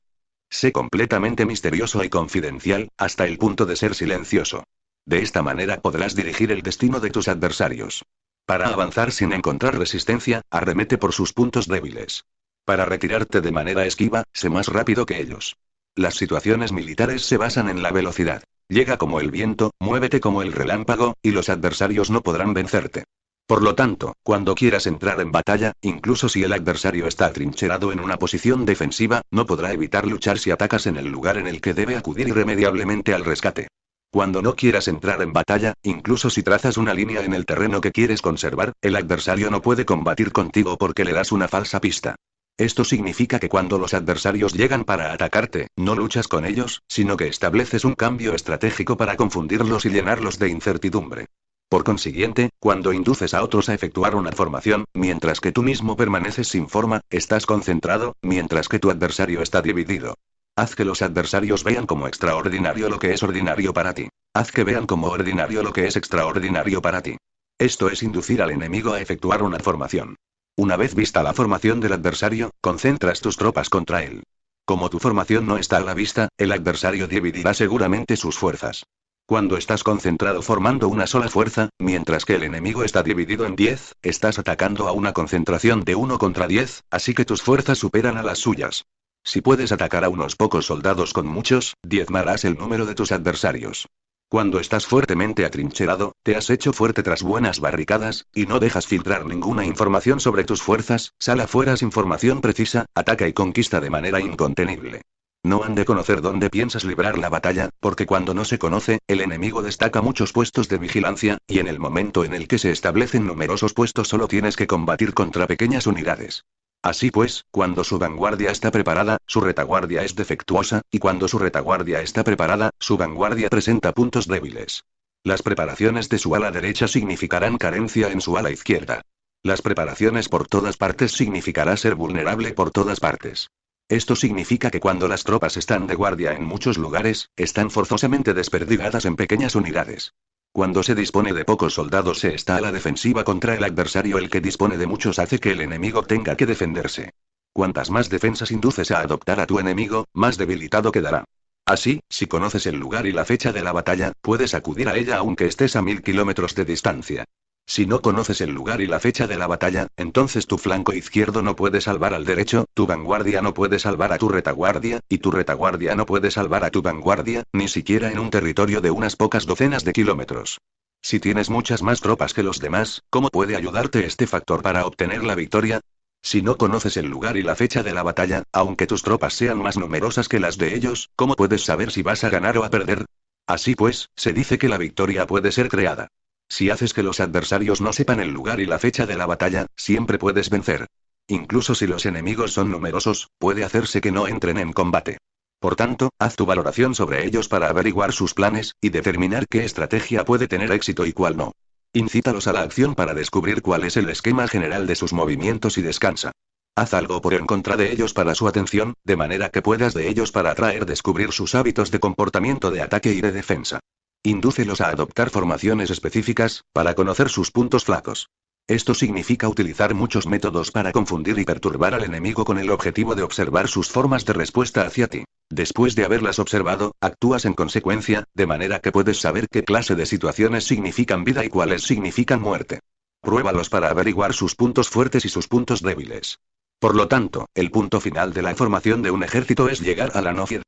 Sé completamente misterioso y confidencial, hasta el punto de ser silencioso. De esta manera podrás dirigir el destino de tus adversarios. Para avanzar sin encontrar resistencia, arremete por sus puntos débiles. Para retirarte de manera esquiva, sé más rápido que ellos. Las situaciones militares se basan en la velocidad. Llega como el viento, muévete como el relámpago, y los adversarios no podrán vencerte. Por lo tanto, cuando quieras entrar en batalla, incluso si el adversario está atrincherado en una posición defensiva, no podrá evitar luchar si atacas en el lugar en el que debe acudir irremediablemente al rescate. Cuando no quieras entrar en batalla, incluso si trazas una línea en el terreno que quieres conservar, el adversario no puede combatir contigo porque le das una falsa pista. Esto significa que cuando los adversarios llegan para atacarte, no luchas con ellos, sino que estableces un cambio estratégico para confundirlos y llenarlos de incertidumbre. Por consiguiente, cuando induces a otros a efectuar una formación, mientras que tú mismo permaneces sin forma, estás concentrado, mientras que tu adversario está dividido. Haz que los adversarios vean como extraordinario lo que es ordinario para ti. Haz que vean como ordinario lo que es extraordinario para ti. Esto es inducir al enemigo a efectuar una formación. Una vez vista la formación del adversario, concentras tus tropas contra él. Como tu formación no está a la vista, el adversario dividirá seguramente sus fuerzas. Cuando estás concentrado formando una sola fuerza, mientras que el enemigo está dividido en 10, estás atacando a una concentración de 1 contra 10, así que tus fuerzas superan a las suyas. Si puedes atacar a unos pocos soldados con muchos, diezmarás el número de tus adversarios. Cuando estás fuertemente atrincherado, te has hecho fuerte tras buenas barricadas, y no dejas filtrar ninguna información sobre tus fuerzas, sal afuera sin información precisa, ataca y conquista de manera incontenible. No han de conocer dónde piensas librar la batalla, porque cuando no se conoce, el enemigo destaca muchos puestos de vigilancia, y en el momento en el que se establecen numerosos puestos solo tienes que combatir contra pequeñas unidades. Así pues, cuando su vanguardia está preparada, su retaguardia es defectuosa, y cuando su retaguardia está preparada, su vanguardia presenta puntos débiles. Las preparaciones de su ala derecha significarán carencia en su ala izquierda. Las preparaciones por todas partes significará ser vulnerable por todas partes. Esto significa que cuando las tropas están de guardia en muchos lugares, están forzosamente desperdigadas en pequeñas unidades. Cuando se dispone de pocos soldados se está a la defensiva contra el adversario. El que dispone de muchos hace que el enemigo tenga que defenderse. Cuantas más defensas induces a adoptar a tu enemigo, más debilitado quedará. Así, si conoces el lugar y la fecha de la batalla, puedes acudir a ella aunque estés a 1000 kilómetros de distancia. Si no conoces el lugar y la fecha de la batalla, entonces tu flanco izquierdo no puede salvar al derecho, tu vanguardia no puede salvar a tu retaguardia, y tu retaguardia no puede salvar a tu vanguardia, ni siquiera en un territorio de unas pocas docenas de kilómetros. Si tienes muchas más tropas que los demás, ¿cómo puede ayudarte este factor para obtener la victoria? Si no conoces el lugar y la fecha de la batalla, aunque tus tropas sean más numerosas que las de ellos, ¿cómo puedes saber si vas a ganar o a perder? Así pues, se dice que la victoria puede ser creada. Si haces que los adversarios no sepan el lugar y la fecha de la batalla, siempre puedes vencer. Incluso si los enemigos son numerosos, puede hacerse que no entren en combate. Por tanto, haz tu valoración sobre ellos para averiguar sus planes, y determinar qué estrategia puede tener éxito y cuál no. Incítalos a la acción para descubrir cuál es el esquema general de sus movimientos y descansa. Haz algo por en contra de ellos para su atención, de manera que puedas de ellos para descubrir sus hábitos de comportamiento de ataque y de defensa. Indúcelos a adoptar formaciones específicas, para conocer sus puntos flacos. Esto significa utilizar muchos métodos para confundir y perturbar al enemigo con el objetivo de observar sus formas de respuesta hacia ti. Después de haberlas observado, actúas en consecuencia, de manera que puedes saber qué clase de situaciones significan vida y cuáles significan muerte. Pruébalos para averiguar sus puntos fuertes y sus puntos débiles. Por lo tanto, el punto final de la formación de un ejército es llegar a la no-fied.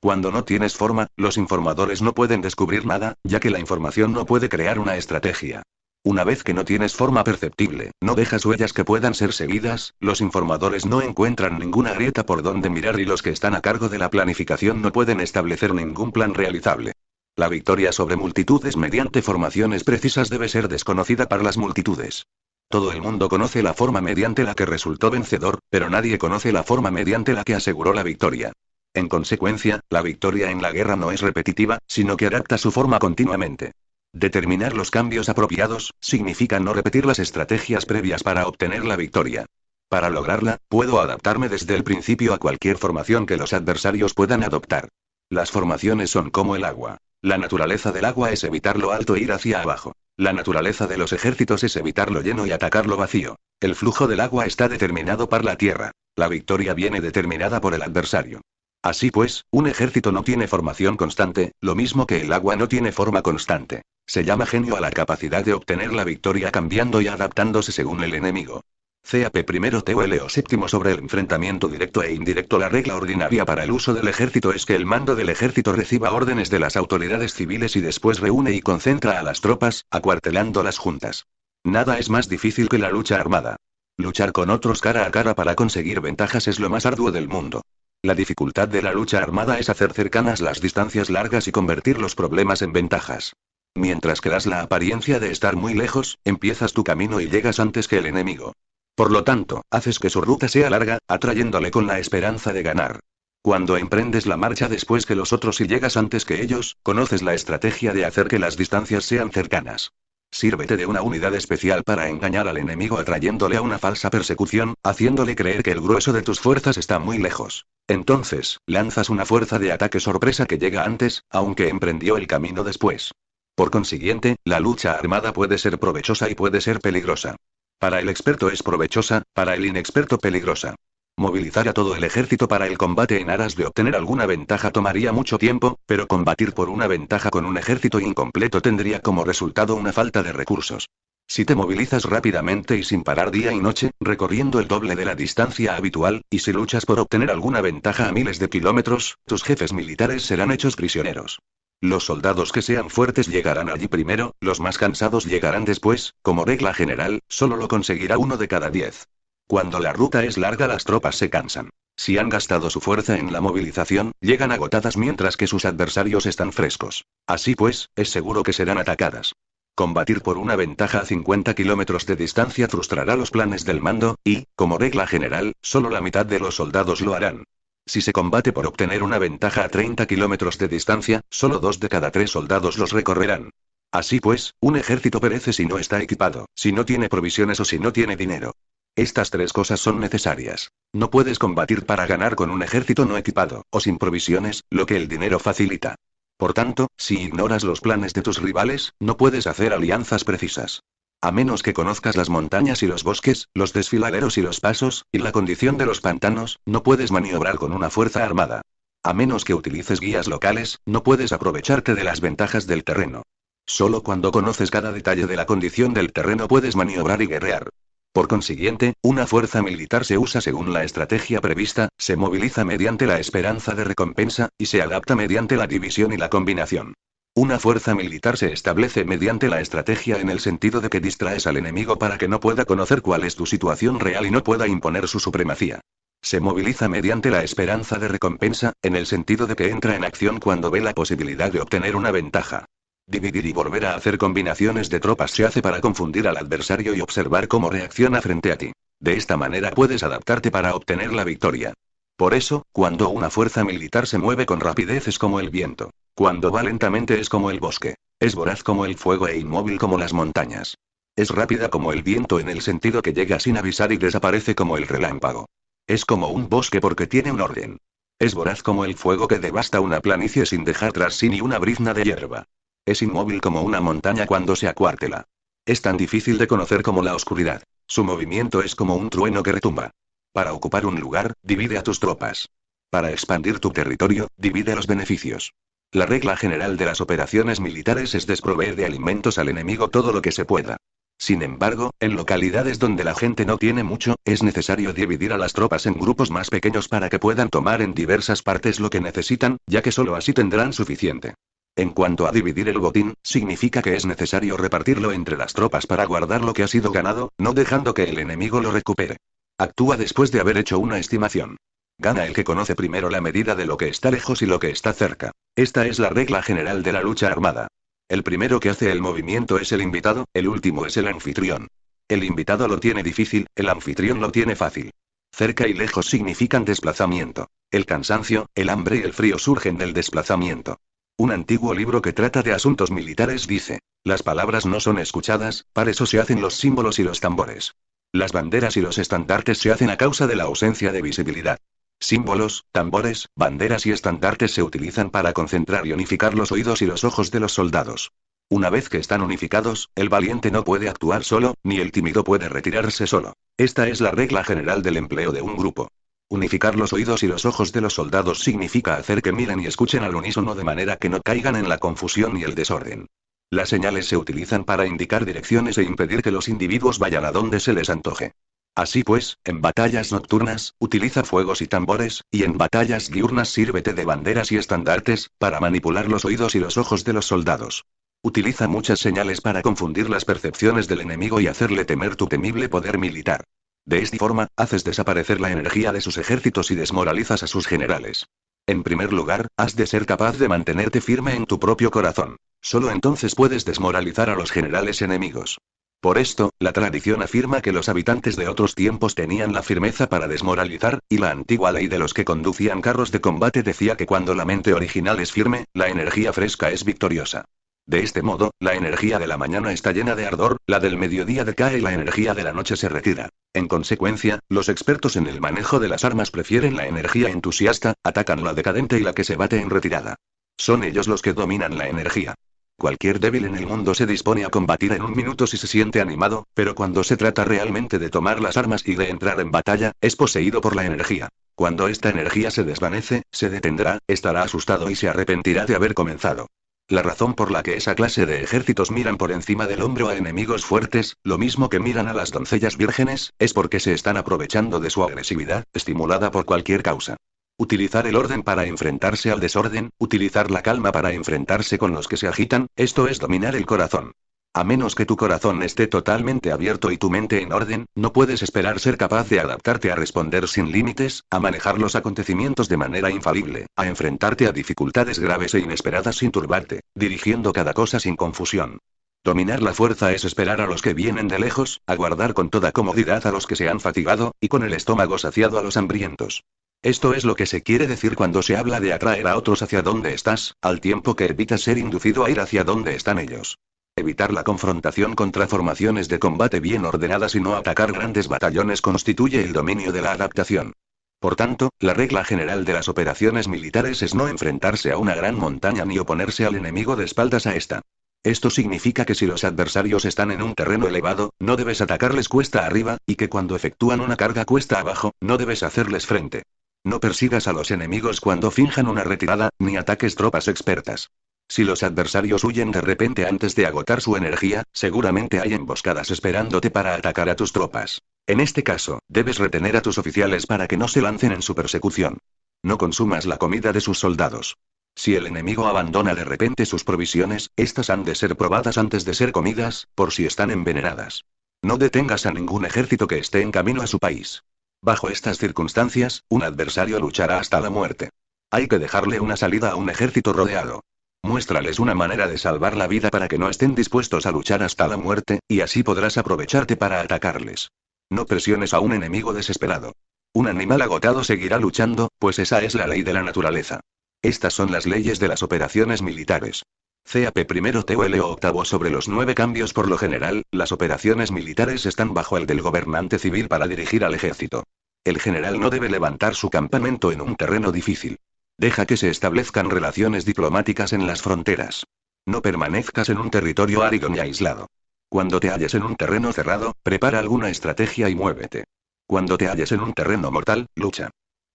Cuando no tienes forma, los informadores no pueden descubrir nada, ya que la información no puede crear una estrategia. Una vez que no tienes forma perceptible, no dejas huellas que puedan ser seguidas, los informadores no encuentran ninguna grieta por donde mirar y los que están a cargo de la planificación no pueden establecer ningún plan realizable. La victoria sobre multitudes mediante formaciones precisas debe ser desconocida para las multitudes. Todo el mundo conoce la forma mediante la que resultó vencedor, pero nadie conoce la forma mediante la que aseguró la victoria. En consecuencia, la victoria en la guerra no es repetitiva, sino que adapta su forma continuamente. Determinar los cambios apropiados, significa no repetir las estrategias previas para obtener la victoria. Para lograrla, puedo adaptarme desde el principio a cualquier formación que los adversarios puedan adoptar. Las formaciones son como el agua. La naturaleza del agua es evitar lo alto e ir hacia abajo. La naturaleza de los ejércitos es evitar lo lleno y atacar lo vacío. El flujo del agua está determinado por la tierra. La victoria viene determinada por el adversario. Así pues, un ejército no tiene formación constante, lo mismo que el agua no tiene forma constante. Se llama genio a la capacidad de obtener la victoria cambiando y adaptándose según el enemigo. CAP primero TOLO séptimo sobre el enfrentamiento directo e indirecto. La regla ordinaria para el uso del ejército es que el mando del ejército reciba órdenes de las autoridades civiles y después reúne y concentra a las tropas, acuartelándolas juntas. Nada es más difícil que la lucha armada. Luchar con otros cara a cara para conseguir ventajas es lo más arduo del mundo. La dificultad de la lucha armada es hacer cercanas las distancias largas y convertir los problemas en ventajas. Mientras que das la apariencia de estar muy lejos, empiezas tu camino y llegas antes que el enemigo. Por lo tanto, haces que su ruta sea larga, atrayéndole con la esperanza de ganar. Cuando emprendes la marcha después que los otros y llegas antes que ellos, conoces la estrategia de hacer que las distancias sean cercanas. Sírvete de una unidad especial para engañar al enemigo atrayéndole a una falsa persecución, haciéndole creer que el grueso de tus fuerzas está muy lejos. Entonces, lanzas una fuerza de ataque sorpresa que llega antes, aunque emprendió el camino después. Por consiguiente, la lucha armada puede ser provechosa y puede ser peligrosa. Para el experto es provechosa, para el inexperto peligrosa. Movilizar a todo el ejército para el combate en aras de obtener alguna ventaja tomaría mucho tiempo, pero combatir por una ventaja con un ejército incompleto tendría como resultado una falta de recursos. Si te movilizas rápidamente y sin parar día y noche, recorriendo el doble de la distancia habitual, y si luchas por obtener alguna ventaja a miles de kilómetros, tus jefes militares serán hechos prisioneros. Los soldados que sean fuertes llegarán allí primero, los más cansados llegarán después, como regla general, solo lo conseguirá 1 de cada 10. Cuando la ruta es larga las tropas se cansan. Si han gastado su fuerza en la movilización, llegan agotadas mientras que sus adversarios están frescos. Así pues, es seguro que serán atacadas. Combatir por una ventaja a 50 kilómetros de distancia frustrará los planes del mando, y, como regla general, solo la mitad de los soldados lo harán. Si se combate por obtener una ventaja a 30 kilómetros de distancia, solo 2 de cada 3 soldados los recorrerán. Así pues, un ejército perece si no está equipado, si no tiene provisiones o si no tiene dinero. Estas tres cosas son necesarias. No puedes combatir para ganar con un ejército no equipado, o sin provisiones, lo que el dinero facilita. Por tanto, si ignoras los planes de tus rivales, no puedes hacer alianzas precisas. A menos que conozcas las montañas y los bosques, los desfiladeros y los pasos, y la condición de los pantanos, no puedes maniobrar con una fuerza armada. A menos que utilices guías locales, no puedes aprovecharte de las ventajas del terreno. Solo cuando conoces cada detalle de la condición del terreno puedes maniobrar y guerrear. Por consiguiente, una fuerza militar se usa según la estrategia prevista, se moviliza mediante la esperanza de recompensa, y se adapta mediante la división y la combinación. Una fuerza militar se establece mediante la estrategia en el sentido de que distraes al enemigo para que no pueda conocer cuál es tu situación real y no pueda imponer su supremacía. Se moviliza mediante la esperanza de recompensa, en el sentido de que entra en acción cuando ve la posibilidad de obtener una ventaja. Dividir y volver a hacer combinaciones de tropas se hace para confundir al adversario y observar cómo reacciona frente a ti. De esta manera puedes adaptarte para obtener la victoria. Por eso, cuando una fuerza militar se mueve con rapidez es como el viento. Cuando va lentamente es como el bosque. Es voraz como el fuego e inmóvil como las montañas. Es rápida como el viento en el sentido que llega sin avisar y desaparece como el relámpago. Es como un bosque porque tiene un orden. Es voraz como el fuego que devasta una planicie sin dejar tras sí ni una brizna de hierba. Es inmóvil como una montaña cuando se acuartela. Es tan difícil de conocer como la oscuridad. Su movimiento es como un trueno que retumba. Para ocupar un lugar, divide a tus tropas. Para expandir tu territorio, divide los beneficios. La regla general de las operaciones militares es desproveer de alimentos al enemigo todo lo que se pueda. Sin embargo, en localidades donde la gente no tiene mucho, es necesario dividir a las tropas en grupos más pequeños para que puedan tomar en diversas partes lo que necesitan, ya que solo así tendrán suficiente. En cuanto a dividir el botín, significa que es necesario repartirlo entre las tropas para guardar lo que ha sido ganado, no dejando que el enemigo lo recupere. Actúa después de haber hecho una estimación. Gana el que conoce primero la medida de lo que está lejos y lo que está cerca. Esta es la regla general de la lucha armada. El primero que hace el movimiento es el invitado, el último es el anfitrión. El invitado lo tiene difícil, el anfitrión lo tiene fácil. Cerca y lejos significan desplazamiento. El cansancio, el hambre y el frío surgen del desplazamiento. Un antiguo libro que trata de asuntos militares dice: las palabras no son escuchadas, para eso se hacen los símbolos y los tambores. Las banderas y los estandartes se hacen a causa de la ausencia de visibilidad. Símbolos, tambores, banderas y estandartes se utilizan para concentrar y unificar los oídos y los ojos de los soldados. Una vez que están unificados, el valiente no puede actuar solo, ni el tímido puede retirarse solo. Esta es la regla general del empleo de un grupo. Unificar los oídos y los ojos de los soldados significa hacer que miren y escuchen al unísono de manera que no caigan en la confusión y el desorden. Las señales se utilizan para indicar direcciones e impedir que los individuos vayan a donde se les antoje. Así pues, en batallas nocturnas, utiliza fuegos y tambores, y en batallas diurnas sírvete de banderas y estandartes, para manipular los oídos y los ojos de los soldados. Utiliza muchas señales para confundir las percepciones del enemigo y hacerle temer tu temible poder militar. De esta forma, haces desaparecer la energía de sus ejércitos y desmoralizas a sus generales. En primer lugar, has de ser capaz de mantenerte firme en tu propio corazón. Solo entonces puedes desmoralizar a los generales enemigos. Por esto, la tradición afirma que los habitantes de otros tiempos tenían la firmeza para desmoralizar, y la antigua ley de los que conducían carros de combate decía que cuando la mente original es firme, la energía fresca es victoriosa. De este modo, la energía de la mañana está llena de ardor, la del mediodía decae y la energía de la noche se retira. En consecuencia, los expertos en el manejo de las armas prefieren la energía entusiasta, atacan la decadente y la que se bate en retirada. Son ellos los que dominan la energía. Cualquier débil en el mundo se dispone a combatir en un minuto si se siente animado, pero cuando se trata realmente de tomar las armas y de entrar en batalla, es poseído por la energía. Cuando esta energía se desvanece, se detendrá, estará asustado y se arrepentirá de haber comenzado. La razón por la que esa clase de ejércitos miran por encima del hombro a enemigos fuertes, lo mismo que miran a las doncellas vírgenes, es porque se están aprovechando de su agresividad, estimulada por cualquier causa. Utilizar el orden para enfrentarse al desorden, utilizar la calma para enfrentarse con los que se agitan, esto es dominar el corazón. A menos que tu corazón esté totalmente abierto y tu mente en orden, no puedes esperar ser capaz de adaptarte a responder sin límites, a manejar los acontecimientos de manera infalible, a enfrentarte a dificultades graves e inesperadas sin turbarte, dirigiendo cada cosa sin confusión. Dominar la fuerza es esperar a los que vienen de lejos, aguardar con toda comodidad a los que se han fatigado, y con el estómago saciado a los hambrientos. Esto es lo que se quiere decir cuando se habla de atraer a otros hacia donde estás, al tiempo que evitas ser inducido a ir hacia donde están ellos. Evitar la confrontación contra formaciones de combate bien ordenadas y no atacar grandes batallones constituye el dominio de la adaptación. Por tanto, la regla general de las operaciones militares es no enfrentarse a una gran montaña ni oponerse al enemigo de espaldas a esta. Esto significa que si los adversarios están en un terreno elevado, no debes atacarles cuesta arriba, y que cuando efectúan una carga cuesta abajo, no debes hacerles frente. No persigas a los enemigos cuando finjan una retirada, ni ataques tropas expertas. Si los adversarios huyen de repente antes de agotar su energía, seguramente hay emboscadas esperándote para atacar a tus tropas. En este caso, debes retener a tus oficiales para que no se lancen en su persecución. No consumas la comida de sus soldados. Si el enemigo abandona de repente sus provisiones, estas han de ser probadas antes de ser comidas, por si están envenenadas. No detengas a ningún ejército que esté en camino a su país. Bajo estas circunstancias, un adversario luchará hasta la muerte. Hay que dejarle una salida a un ejército rodeado. Muéstrales una manera de salvar la vida para que no estén dispuestos a luchar hasta la muerte, y así podrás aprovecharte para atacarles. No presiones a un enemigo desesperado. Un animal agotado seguirá luchando, pues esa es la ley de la naturaleza. Estas son las leyes de las operaciones militares. CAP primero TOLO octavo sobre los 9 cambios. Por lo general, las operaciones militares están bajo el del gobernante civil para dirigir al ejército. El general no debe levantar su campamento en un terreno difícil. Deja que se establezcan relaciones diplomáticas en las fronteras. No permanezcas en un territorio árido ni aislado. Cuando te halles en un terreno cerrado, prepara alguna estrategia y muévete. Cuando te halles en un terreno mortal, lucha.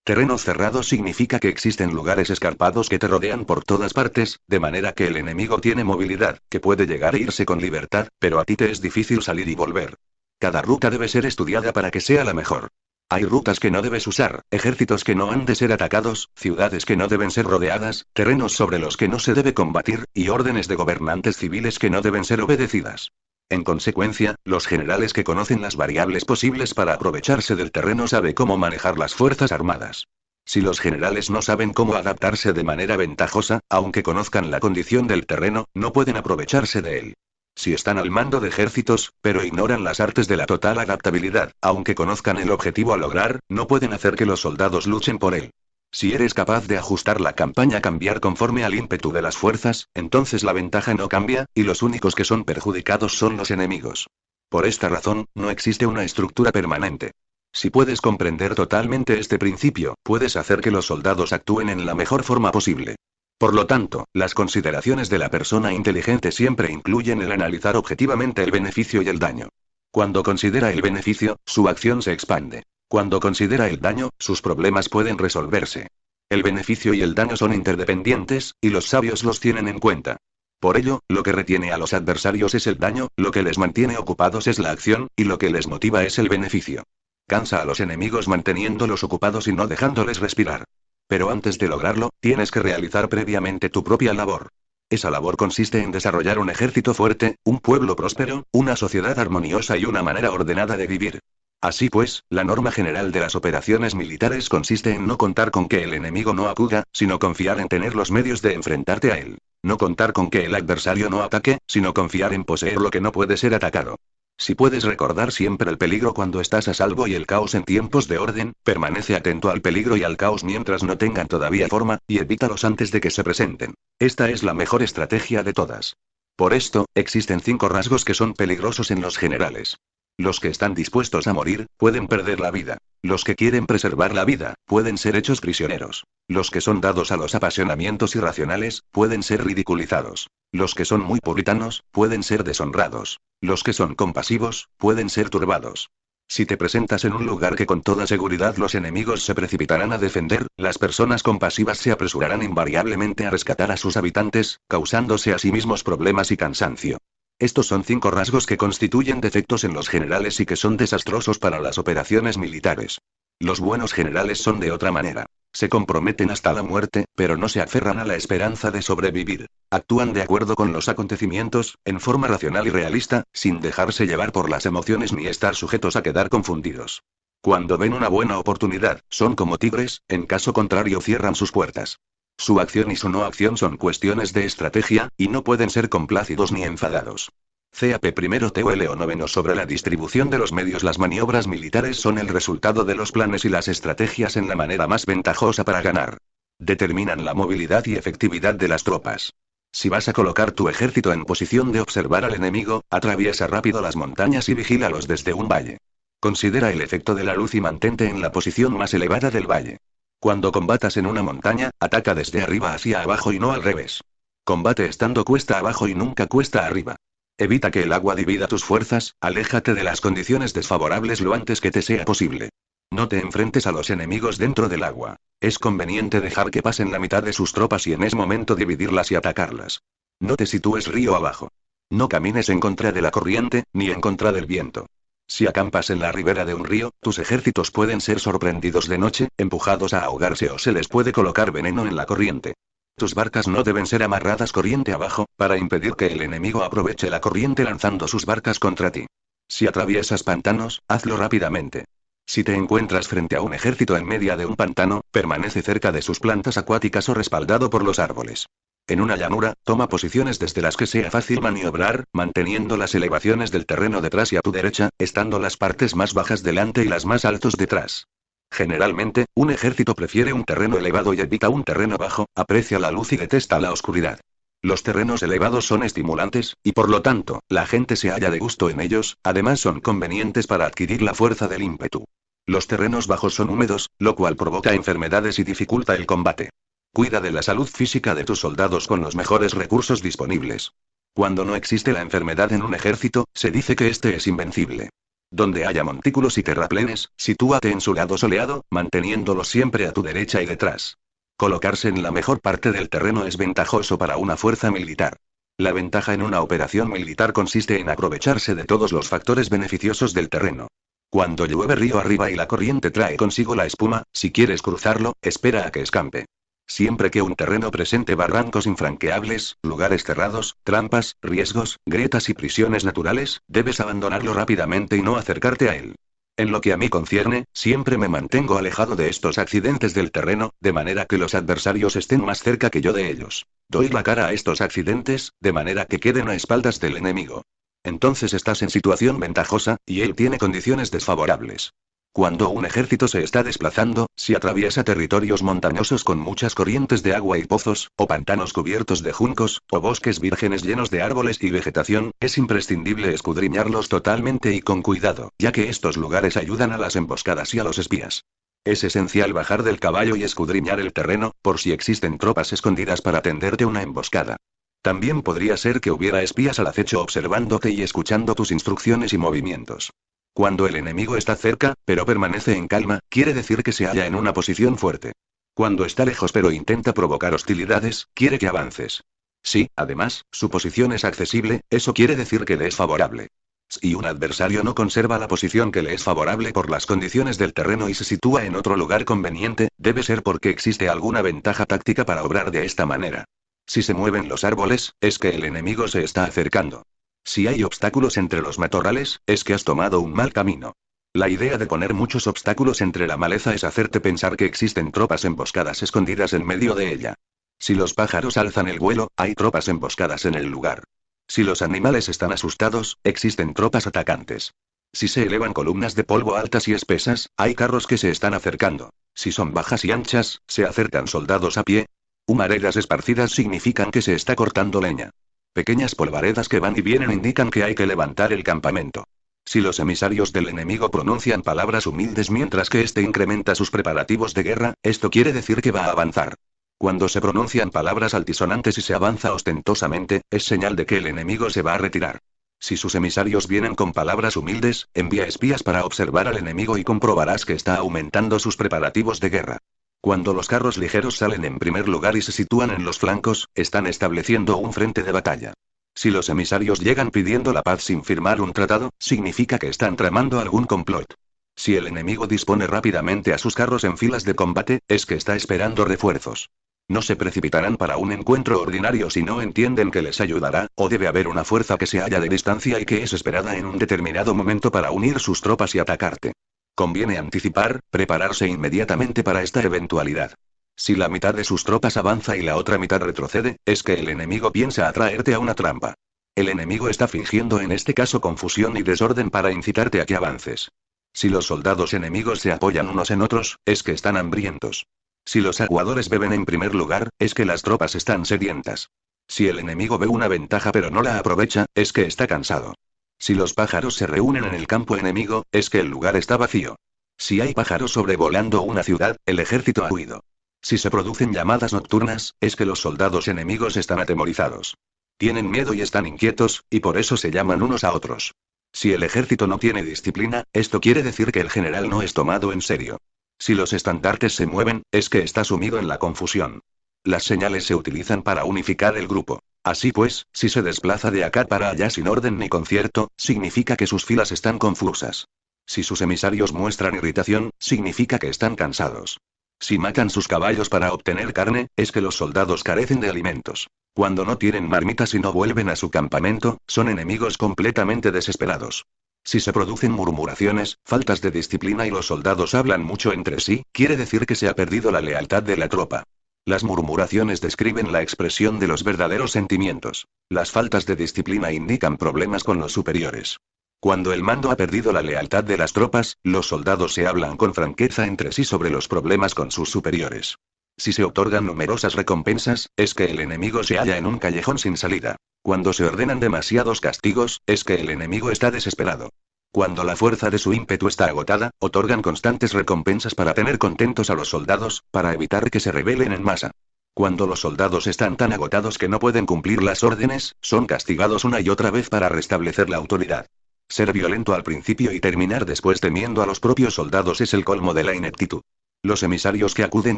Terrenos cerrados significa que existen lugares escarpados que te rodean por todas partes, de manera que el enemigo tiene movilidad, que puede llegar e irse con libertad, pero a ti te es difícil salir y volver. Cada ruta debe ser estudiada para que sea la mejor. Hay rutas que no debes usar, ejércitos que no han de ser atacados, ciudades que no deben ser rodeadas, terrenos sobre los que no se debe combatir, y órdenes de gobernantes civiles que no deben ser obedecidas. En consecuencia, los generales que conocen las variables posibles para aprovecharse del terreno saben cómo manejar las fuerzas armadas. Si los generales no saben cómo adaptarse de manera ventajosa, aunque conozcan la condición del terreno, no pueden aprovecharse de él. Si están al mando de ejércitos, pero ignoran las artes de la total adaptabilidad, aunque conozcan el objetivo a lograr, no pueden hacer que los soldados luchen por él. Si eres capaz de ajustar la campaña a cambiar conforme al ímpetu de las fuerzas, entonces la ventaja no cambia, y los únicos que son perjudicados son los enemigos. Por esta razón, no existe una estructura permanente. Si puedes comprender totalmente este principio, puedes hacer que los soldados actúen en la mejor forma posible. Por lo tanto, las consideraciones de la persona inteligente siempre incluyen el analizar objetivamente el beneficio y el daño. Cuando considera el beneficio, su acción se expande. Cuando considera el daño, sus problemas pueden resolverse. El beneficio y el daño son interdependientes, y los sabios los tienen en cuenta. Por ello, lo que retiene a los adversarios es el daño, lo que les mantiene ocupados es la acción, y lo que les motiva es el beneficio. Cansa a los enemigos manteniéndolos ocupados y no dejándoles respirar. Pero antes de lograrlo, tienes que realizar previamente tu propia labor. Esa labor consiste en desarrollar un ejército fuerte, un pueblo próspero, una sociedad armoniosa y una manera ordenada de vivir. Así pues, la norma general de las operaciones militares consiste en no contar con que el enemigo no acuda, sino confiar en tener los medios de enfrentarte a él. No contar con que el adversario no ataque, sino confiar en poseer lo que no puede ser atacado. Si puedes recordar siempre el peligro cuando estás a salvo y el caos en tiempos de orden, permanece atento al peligro y al caos mientras no tengan todavía forma, y evítalos antes de que se presenten. Esta es la mejor estrategia de todas. Por esto, existen 5 rasgos que son peligrosos en los generales. Los que están dispuestos a morir, pueden perder la vida. Los que quieren preservar la vida, pueden ser hechos prisioneros. Los que son dados a los apasionamientos irracionales, pueden ser ridiculizados. Los que son muy puritanos, pueden ser deshonrados. Los que son compasivos, pueden ser turbados. Si te presentas en un lugar que con toda seguridad los enemigos se precipitarán a defender, las personas compasivas se apresurarán invariablemente a rescatar a sus habitantes, causándose a sí mismos problemas y cansancio. Estos son 5 rasgos que constituyen defectos en los generales y que son desastrosos para las operaciones militares. Los buenos generales son de otra manera. Se comprometen hasta la muerte, pero no se aferran a la esperanza de sobrevivir. Actúan de acuerdo con los acontecimientos, en forma racional y realista, sin dejarse llevar por las emociones ni estar sujetos a quedar confundidos. Cuando ven una buena oportunidad, son como tigres, en caso contrario cierran sus puertas. Su acción y su no acción son cuestiones de estrategia, y no pueden ser complácidos ni enfadados. CAP primero TOLO noveno sobre la distribución de los medios. Las maniobras militares son el resultado de los planes y las estrategias en la manera más ventajosa para ganar. Determinan la movilidad y efectividad de las tropas. Si vas a colocar tu ejército en posición de observar al enemigo, atraviesa rápido las montañas y vigílalos desde un valle. Considera el efecto de la luz y mantente en la posición más elevada del valle. Cuando combatas en una montaña, ataca desde arriba hacia abajo y no al revés. Combate estando cuesta abajo y nunca cuesta arriba. Evita que el agua divida tus fuerzas, aléjate de las condiciones desfavorables lo antes que te sea posible. No te enfrentes a los enemigos dentro del agua. Es conveniente dejar que pasen la mitad de sus tropas y en ese momento dividirlas y atacarlas. No te sitúes río abajo. No camines en contra de la corriente, ni en contra del viento. Si acampas en la ribera de un río, tus ejércitos pueden ser sorprendidos de noche, empujados a ahogarse o se les puede colocar veneno en la corriente. Tus barcas no deben ser amarradas corriente abajo, para impedir que el enemigo aproveche la corriente lanzando sus barcas contra ti. Si atraviesas pantanos, hazlo rápidamente. Si te encuentras frente a un ejército en medio de un pantano, permanece cerca de sus plantas acuáticas o respaldado por los árboles. En una llanura, toma posiciones desde las que sea fácil maniobrar, manteniendo las elevaciones del terreno detrás y a tu derecha, estando las partes más bajas delante y las más altos detrás. Generalmente, un ejército prefiere un terreno elevado y evita un terreno bajo, aprecia la luz y detesta la oscuridad. Los terrenos elevados son estimulantes, y por lo tanto, la gente se halla de gusto en ellos, además son convenientes para adquirir la fuerza del ímpetu. Los terrenos bajos son húmedos, lo cual provoca enfermedades y dificulta el combate. Cuida de la salud física de tus soldados con los mejores recursos disponibles. Cuando no existe la enfermedad en un ejército, se dice que este es invencible. Donde haya montículos y terraplenes, sitúate en su lado soleado, manteniéndolos siempre a tu derecha y detrás. Colocarse en la mejor parte del terreno es ventajoso para una fuerza militar. La ventaja en una operación militar consiste en aprovecharse de todos los factores beneficiosos del terreno. Cuando llueve río arriba y la corriente trae consigo la espuma, si quieres cruzarlo, espera a que escampe. Siempre que un terreno presente barrancos infranqueables, lugares cerrados, trampas, riesgos, grietas y prisiones naturales, debes abandonarlo rápidamente y no acercarte a él. En lo que a mí concierne, siempre me mantengo alejado de estos accidentes del terreno, de manera que los adversarios estén más cerca que yo de ellos. Doy la cara a estos accidentes, de manera que queden a espaldas del enemigo. Entonces estás en situación ventajosa, y él tiene condiciones desfavorables. Cuando un ejército se está desplazando, si atraviesa territorios montañosos con muchas corrientes de agua y pozos, o pantanos cubiertos de juncos, o bosques vírgenes llenos de árboles y vegetación, es imprescindible escudriñarlos totalmente y con cuidado, ya que estos lugares ayudan a las emboscadas y a los espías. Es esencial bajar del caballo y escudriñar el terreno, por si existen tropas escondidas para tenderte una emboscada. También podría ser que hubiera espías al acecho observándote y escuchando tus instrucciones y movimientos. Cuando el enemigo está cerca, pero permanece en calma, quiere decir que se halla en una posición fuerte. Cuando está lejos pero intenta provocar hostilidades, quiere que avances. Si, además, su posición es accesible, eso quiere decir que le es favorable. Si un adversario no conserva la posición que le es favorable por las condiciones del terreno y se sitúa en otro lugar conveniente, debe ser porque existe alguna ventaja táctica para obrar de esta manera. Si se mueven los árboles, es que el enemigo se está acercando. Si hay obstáculos entre los matorrales, es que has tomado un mal camino. La idea de poner muchos obstáculos entre la maleza es hacerte pensar que existen tropas emboscadas escondidas en medio de ella. Si los pájaros alzan el vuelo, hay tropas emboscadas en el lugar. Si los animales están asustados, existen tropas atacantes. Si se elevan columnas de polvo altas y espesas, hay carros que se están acercando. Si son bajas y anchas, se acercan soldados a pie. Humaredas esparcidas significan que se está cortando leña. Pequeñas polvaredas que van y vienen indican que hay que levantar el campamento. Si los emisarios del enemigo pronuncian palabras humildes mientras que éste incrementa sus preparativos de guerra, esto quiere decir que va a avanzar. Cuando se pronuncian palabras altisonantes y se avanza ostentosamente, es señal de que el enemigo se va a retirar. Si sus emisarios vienen con palabras humildes, envía espías para observar al enemigo y comprobarás que está aumentando sus preparativos de guerra. Cuando los carros ligeros salen en primer lugar y se sitúan en los flancos, están estableciendo un frente de batalla. Si los emisarios llegan pidiendo la paz sin firmar un tratado, significa que están tramando algún complot. Si el enemigo dispone rápidamente a sus carros en filas de combate, es que está esperando refuerzos. No se precipitarán para un encuentro ordinario si no entienden que les ayudará, o debe haber una fuerza que se halla de distancia y que es esperada en un determinado momento para unir sus tropas y atacarte. Conviene anticipar, prepararse inmediatamente para esta eventualidad. Si la mitad de sus tropas avanza y la otra mitad retrocede, es que el enemigo piensa atraerte a una trampa. El enemigo está fingiendo en este caso confusión y desorden para incitarte a que avances. Si los soldados enemigos se apoyan unos en otros, es que están hambrientos. Si los aguadores beben en primer lugar, es que las tropas están sedientas. Si el enemigo ve una ventaja pero no la aprovecha, es que está cansado. Si los pájaros se reúnen en el campo enemigo, es que el lugar está vacío. Si hay pájaros sobrevolando una ciudad, el ejército ha huido. Si se producen llamadas nocturnas, es que los soldados enemigos están atemorizados. Tienen miedo y están inquietos, y por eso se llaman unos a otros. Si el ejército no tiene disciplina, esto quiere decir que el general no es tomado en serio. Si los estandartes se mueven, es que está sumido en la confusión. Las señales se utilizan para unificar el grupo. Así pues, si se desplaza de acá para allá sin orden ni concierto, significa que sus filas están confusas. Si sus emisarios muestran irritación, significa que están cansados. Si matan sus caballos para obtener carne, es que los soldados carecen de alimentos. Cuando no tienen marmitas y no vuelven a su campamento, son enemigos completamente desesperados. Si se producen murmuraciones, faltas de disciplina y los soldados hablan mucho entre sí, quiere decir que se ha perdido la lealtad de la tropa. Las murmuraciones describen la expresión de los verdaderos sentimientos. Las faltas de disciplina indican problemas con los superiores. Cuando el mando ha perdido la lealtad de las tropas, los soldados se hablan con franqueza entre sí sobre los problemas con sus superiores. Si se otorgan numerosas recompensas, es que el enemigo se halla en un callejón sin salida. Cuando se ordenan demasiados castigos, es que el enemigo está desesperado. Cuando la fuerza de su ímpetu está agotada, otorgan constantes recompensas para tener contentos a los soldados, para evitar que se rebelen en masa. Cuando los soldados están tan agotados que no pueden cumplir las órdenes, son castigados una y otra vez para restablecer la autoridad. Ser violento al principio y terminar después temiendo a los propios soldados es el colmo de la ineptitud. Los emisarios que acuden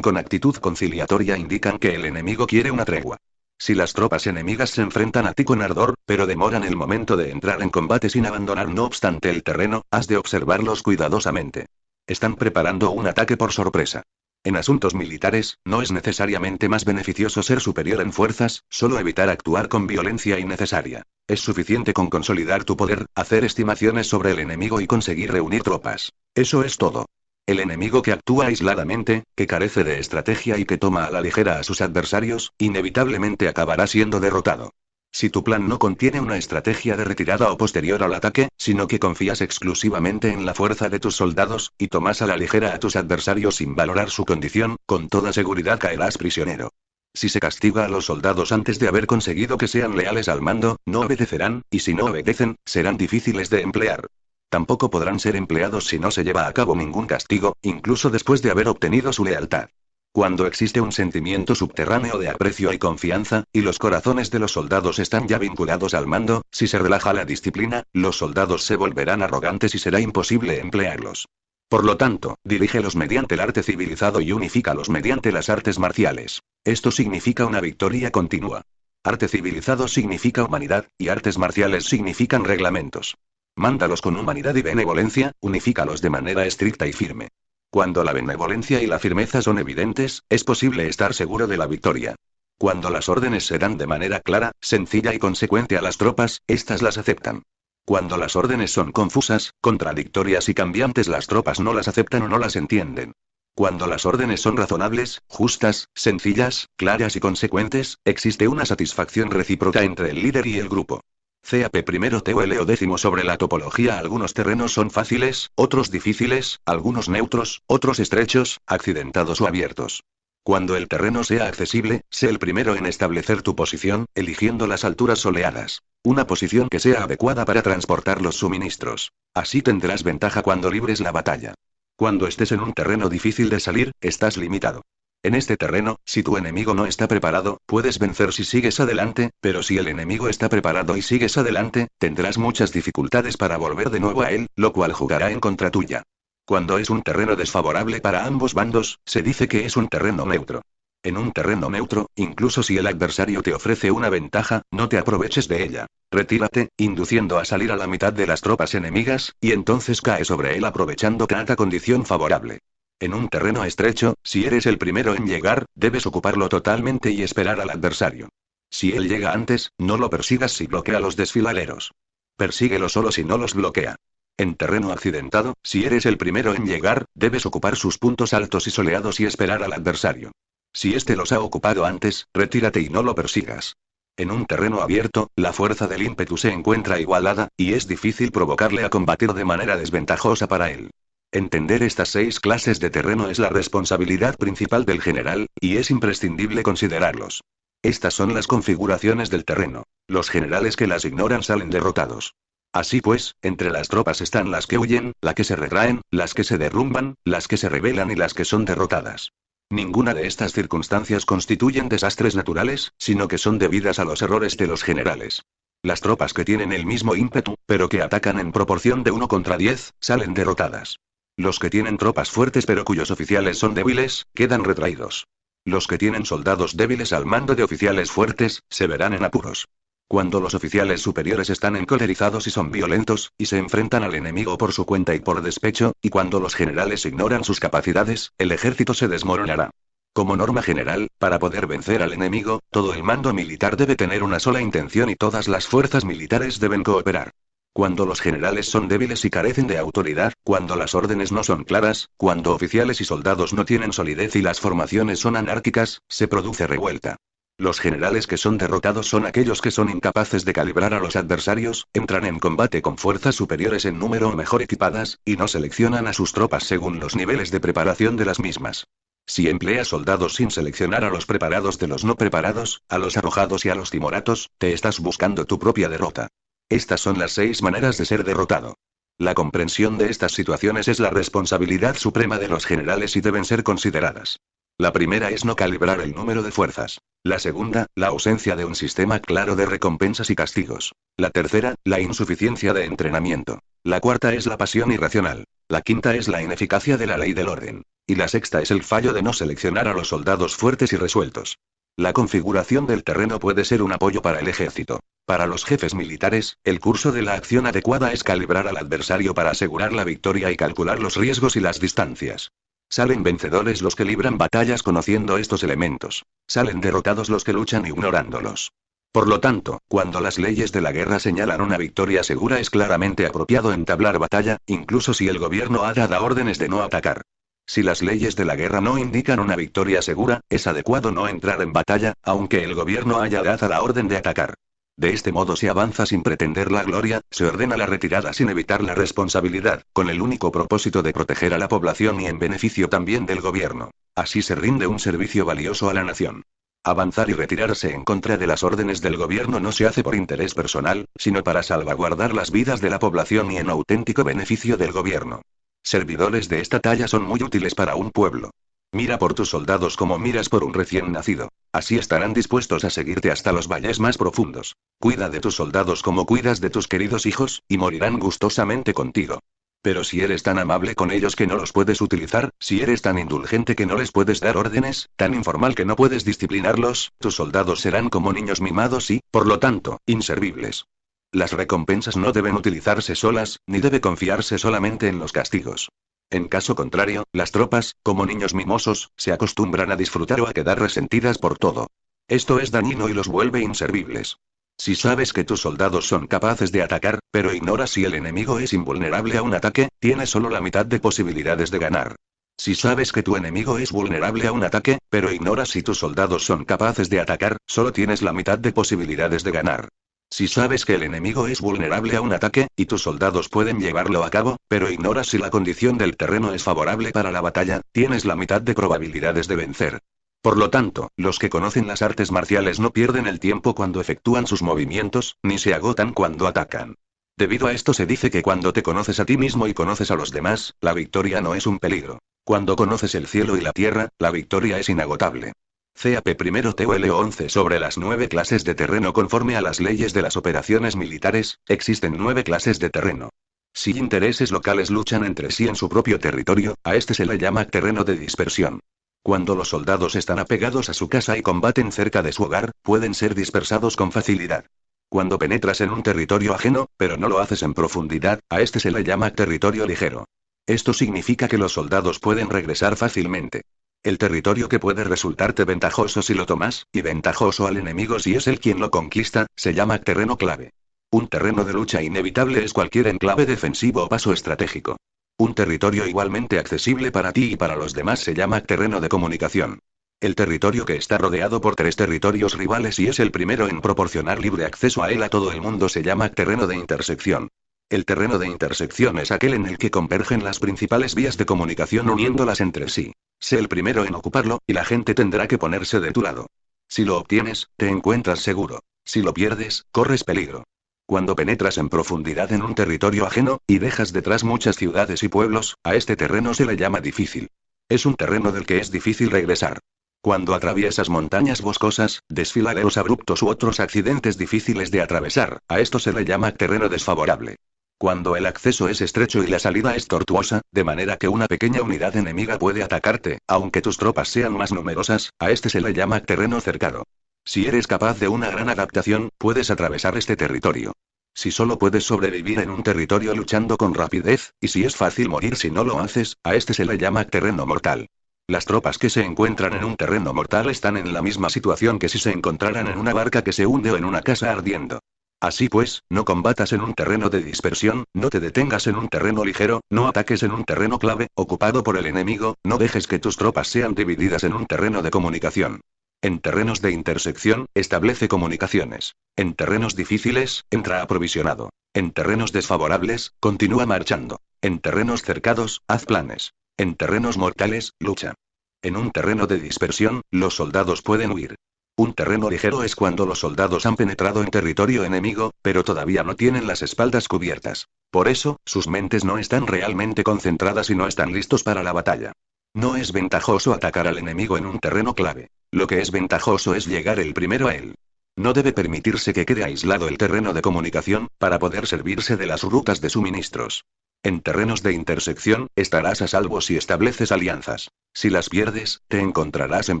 con actitud conciliatoria indican que el enemigo quiere una tregua. Si las tropas enemigas se enfrentan a ti con ardor, pero demoran el momento de entrar en combate sin abandonar no obstante el terreno, has de observarlos cuidadosamente. Están preparando un ataque por sorpresa. En asuntos militares, no es necesariamente más beneficioso ser superior en fuerzas, solo evitar actuar con violencia innecesaria. Es suficiente con consolidar tu poder, hacer estimaciones sobre el enemigo y conseguir reunir tropas. Eso es todo. El enemigo que actúa aisladamente, que carece de estrategia y que toma a la ligera a sus adversarios, inevitablemente acabará siendo derrotado. Si tu plan no contiene una estrategia de retirada o posterior al ataque, sino que confías exclusivamente en la fuerza de tus soldados, y tomas a la ligera a tus adversarios sin valorar su condición, con toda seguridad caerás prisionero. Si se castiga a los soldados antes de haber conseguido que sean leales al mando, no obedecerán, y si no obedecen, serán difíciles de emplear. Tampoco podrán ser empleados si no se lleva a cabo ningún castigo, incluso después de haber obtenido su lealtad. Cuando existe un sentimiento subterráneo de aprecio y confianza, y los corazones de los soldados están ya vinculados al mando, si se relaja la disciplina, los soldados se volverán arrogantes y será imposible emplearlos. Por lo tanto, dirígelos mediante el arte civilizado y unifícalos mediante las artes marciales. Esto significa una victoria continua. Arte civilizado significa humanidad, y artes marciales significan reglamentos. Mándalos con humanidad y benevolencia, unifícalos de manera estricta y firme. Cuando la benevolencia y la firmeza son evidentes, es posible estar seguro de la victoria. Cuando las órdenes se dan de manera clara, sencilla y consecuente a las tropas, éstas las aceptan. Cuando las órdenes son confusas, contradictorias y cambiantes, las tropas no las aceptan o no las entienden. Cuando las órdenes son razonables, justas, sencillas, claras y consecuentes, existe una satisfacción recíproca entre el líder y el grupo. CAP primero TOL o décimo sobre la topología. Algunos terrenos son fáciles, otros difíciles, algunos neutros, otros estrechos, accidentados o abiertos. Cuando el terreno sea accesible, sé el primero en establecer tu posición, eligiendo las alturas soleadas. Una posición que sea adecuada para transportar los suministros. Así tendrás ventaja cuando libres la batalla. Cuando estés en un terreno difícil de salir, estás limitado. En este terreno, si tu enemigo no está preparado, puedes vencer si sigues adelante, pero si el enemigo está preparado y sigues adelante, tendrás muchas dificultades para volver de nuevo a él, lo cual jugará en contra tuya. Cuando es un terreno desfavorable para ambos bandos, se dice que es un terreno neutro. En un terreno neutro, incluso si el adversario te ofrece una ventaja, no te aproveches de ella. Retírate, induciendo a salir a la mitad de las tropas enemigas, y entonces cae sobre él aprovechando cada condición favorable. En un terreno estrecho, si eres el primero en llegar, debes ocuparlo totalmente y esperar al adversario. Si él llega antes, no lo persigas si bloquea a los desfiladeros. Persíguelo solo si no los bloquea. En terreno accidentado, si eres el primero en llegar, debes ocupar sus puntos altos y soleados y esperar al adversario. Si éste los ha ocupado antes, retírate y no lo persigas. En un terreno abierto, la fuerza del ímpetu se encuentra igualada, y es difícil provocarle a combatir de manera desventajosa para él. Entender estas 6 clases de terreno es la responsabilidad principal del general, y es imprescindible considerarlos. Estas son las configuraciones del terreno. Los generales que las ignoran salen derrotados. Así pues, entre las tropas están las que huyen, las que se retraen, las que se derrumban, las que se rebelan y las que son derrotadas. Ninguna de estas circunstancias constituyen desastres naturales, sino que son debidas a los errores de los generales. Las tropas que tienen el mismo ímpetu, pero que atacan en proporción de 1 contra 10, salen derrotadas. Los que tienen tropas fuertes pero cuyos oficiales son débiles, quedan retraídos. Los que tienen soldados débiles al mando de oficiales fuertes, se verán en apuros. Cuando los oficiales superiores están encolerizados y son violentos, y se enfrentan al enemigo por su cuenta y por despecho, y cuando los generales ignoran sus capacidades, el ejército se desmoronará. Como norma general, para poder vencer al enemigo, todo el mando militar debe tener una sola intención y todas las fuerzas militares deben cooperar. Cuando los generales son débiles y carecen de autoridad, cuando las órdenes no son claras, cuando oficiales y soldados no tienen solidez y las formaciones son anárquicas, se produce revuelta. Los generales que son derrotados son aquellos que son incapaces de calibrar a los adversarios, entran en combate con fuerzas superiores en número o mejor equipadas, y no seleccionan a sus tropas según los niveles de preparación de las mismas. Si empleas soldados sin seleccionar a los preparados de los no preparados, a los arrojados y a los timoratos, te estás buscando tu propia derrota. Estas son las 6 maneras de ser derrotado. La comprensión de estas situaciones es la responsabilidad suprema de los generales y deben ser consideradas. La primera es no calibrar el número de fuerzas. La segunda, la ausencia de un sistema claro de recompensas y castigos. La tercera, la insuficiencia de entrenamiento. La cuarta es la pasión irracional. La quinta es la ineficacia de la ley del orden. Y la sexta es el fallo de no seleccionar a los soldados fuertes y resueltos. La configuración del terreno puede ser un apoyo para el ejército. Para los jefes militares, el curso de la acción adecuada es calibrar al adversario para asegurar la victoria y calcular los riesgos y las distancias. Salen vencedores los que libran batallas conociendo estos elementos. Salen derrotados los que luchan ignorándolos. Por lo tanto, cuando las leyes de la guerra señalan una victoria segura es claramente apropiado entablar batalla, incluso si el gobierno ha dado órdenes de no atacar. Si las leyes de la guerra no indican una victoria segura, es adecuado no entrar en batalla, aunque el gobierno haya dado la orden de atacar. De este modo se avanza sin pretender la gloria, se ordena la retirada sin evitar la responsabilidad, con el único propósito de proteger a la población y en beneficio también del gobierno. Así se rinde un servicio valioso a la nación. Avanzar y retirarse en contra de las órdenes del gobierno no se hace por interés personal, sino para salvaguardar las vidas de la población y en auténtico beneficio del gobierno. Servidores de esta talla son muy útiles para un pueblo. Mira por tus soldados como miras por un recién nacido. Así estarán dispuestos a seguirte hasta los valles más profundos. Cuida de tus soldados como cuidas de tus queridos hijos, y morirán gustosamente contigo. Pero si eres tan amable con ellos que no los puedes utilizar, si eres tan indulgente que no les puedes dar órdenes, tan informal que no puedes disciplinarlos, tus soldados serán como niños mimados y, por lo tanto, inservibles. Las recompensas no deben utilizarse solas, ni debe confiarse solamente en los castigos. En caso contrario, las tropas, como niños mimosos, se acostumbran a disfrutar o a quedar resentidas por todo. Esto es dañino y los vuelve inservibles. Si sabes que tus soldados son capaces de atacar, pero ignoras si el enemigo es invulnerable a un ataque, tienes solo la mitad de posibilidades de ganar. Si sabes que tu enemigo es vulnerable a un ataque, pero ignoras si tus soldados son capaces de atacar, solo tienes la mitad de posibilidades de ganar. Si sabes que el enemigo es vulnerable a un ataque, y tus soldados pueden llevarlo a cabo, pero ignoras si la condición del terreno es favorable para la batalla, tienes la mitad de probabilidades de vencer. Por lo tanto, los que conocen las artes marciales no pierden el tiempo cuando efectúan sus movimientos, ni se agotan cuando atacan. Debido a esto se dice que cuando te conoces a ti mismo y conoces a los demás, la victoria no es un peligro. Cuando conoces el cielo y la tierra, la victoria es inagotable. CAP primero TOL 11 sobre las 9 clases de terreno. Conforme a las leyes de las operaciones militares, existen 9 clases de terreno. Si intereses locales luchan entre sí en su propio territorio, a este se le llama terreno de dispersión. Cuando los soldados están apegados a su casa y combaten cerca de su hogar, pueden ser dispersados con facilidad. Cuando penetras en un territorio ajeno, pero no lo haces en profundidad, a este se le llama territorio ligero. Esto significa que los soldados pueden regresar fácilmente. El territorio que puede resultarte ventajoso si lo tomas, y ventajoso al enemigo si es él quien lo conquista, se llama terreno clave. Un terreno de lucha inevitable es cualquier enclave defensivo o paso estratégico. Un territorio igualmente accesible para ti y para los demás se llama terreno de comunicación. El territorio que está rodeado por 3 territorios rivales y es el primero en proporcionar libre acceso a él a todo el mundo se llama terreno de intersección. El terreno de intersección es aquel en el que convergen las principales vías de comunicación uniéndolas entre sí. Sé el primero en ocuparlo, y la gente tendrá que ponerse de tu lado. Si lo obtienes, te encuentras seguro. Si lo pierdes, corres peligro. Cuando penetras en profundidad en un territorio ajeno, y dejas detrás muchas ciudades y pueblos, a este terreno se le llama difícil. Es un terreno del que es difícil regresar. Cuando atraviesas montañas boscosas, desfiladeros abruptos u otros accidentes difíciles de atravesar, a esto se le llama terreno desfavorable. Cuando el acceso es estrecho y la salida es tortuosa, de manera que una pequeña unidad enemiga puede atacarte, aunque tus tropas sean más numerosas, a este se le llama terreno cercado. Si eres capaz de una gran adaptación, puedes atravesar este territorio. Si solo puedes sobrevivir en un territorio luchando con rapidez, y si es fácil morir si no lo haces, a este se le llama terreno mortal. Las tropas que se encuentran en un terreno mortal están en la misma situación que si se encontraran en una barca que se hunde o en una casa ardiendo. Así pues, no combatas en un terreno de dispersión, no te detengas en un terreno ligero, no ataques en un terreno clave, ocupado por el enemigo, no dejes que tus tropas sean divididas en un terreno de comunicación. En terrenos de intersección, establece comunicaciones. En terrenos difíciles, entra aprovisionado. En terrenos desfavorables, continúa marchando. En terrenos cercados, haz planes. En terrenos mortales, lucha. En un terreno de dispersión, los soldados pueden huir. Un terreno ligero es cuando los soldados han penetrado en territorio enemigo, pero todavía no tienen las espaldas cubiertas. Por eso, sus mentes no están realmente concentradas y no están listos para la batalla. No es ventajoso atacar al enemigo en un terreno clave. Lo que es ventajoso es llegar el primero a él. No debe permitirse que quede aislado el terreno de comunicación, para poder servirse de las rutas de suministros. En terrenos de intersección, estarás a salvo si estableces alianzas. Si las pierdes, te encontrarás en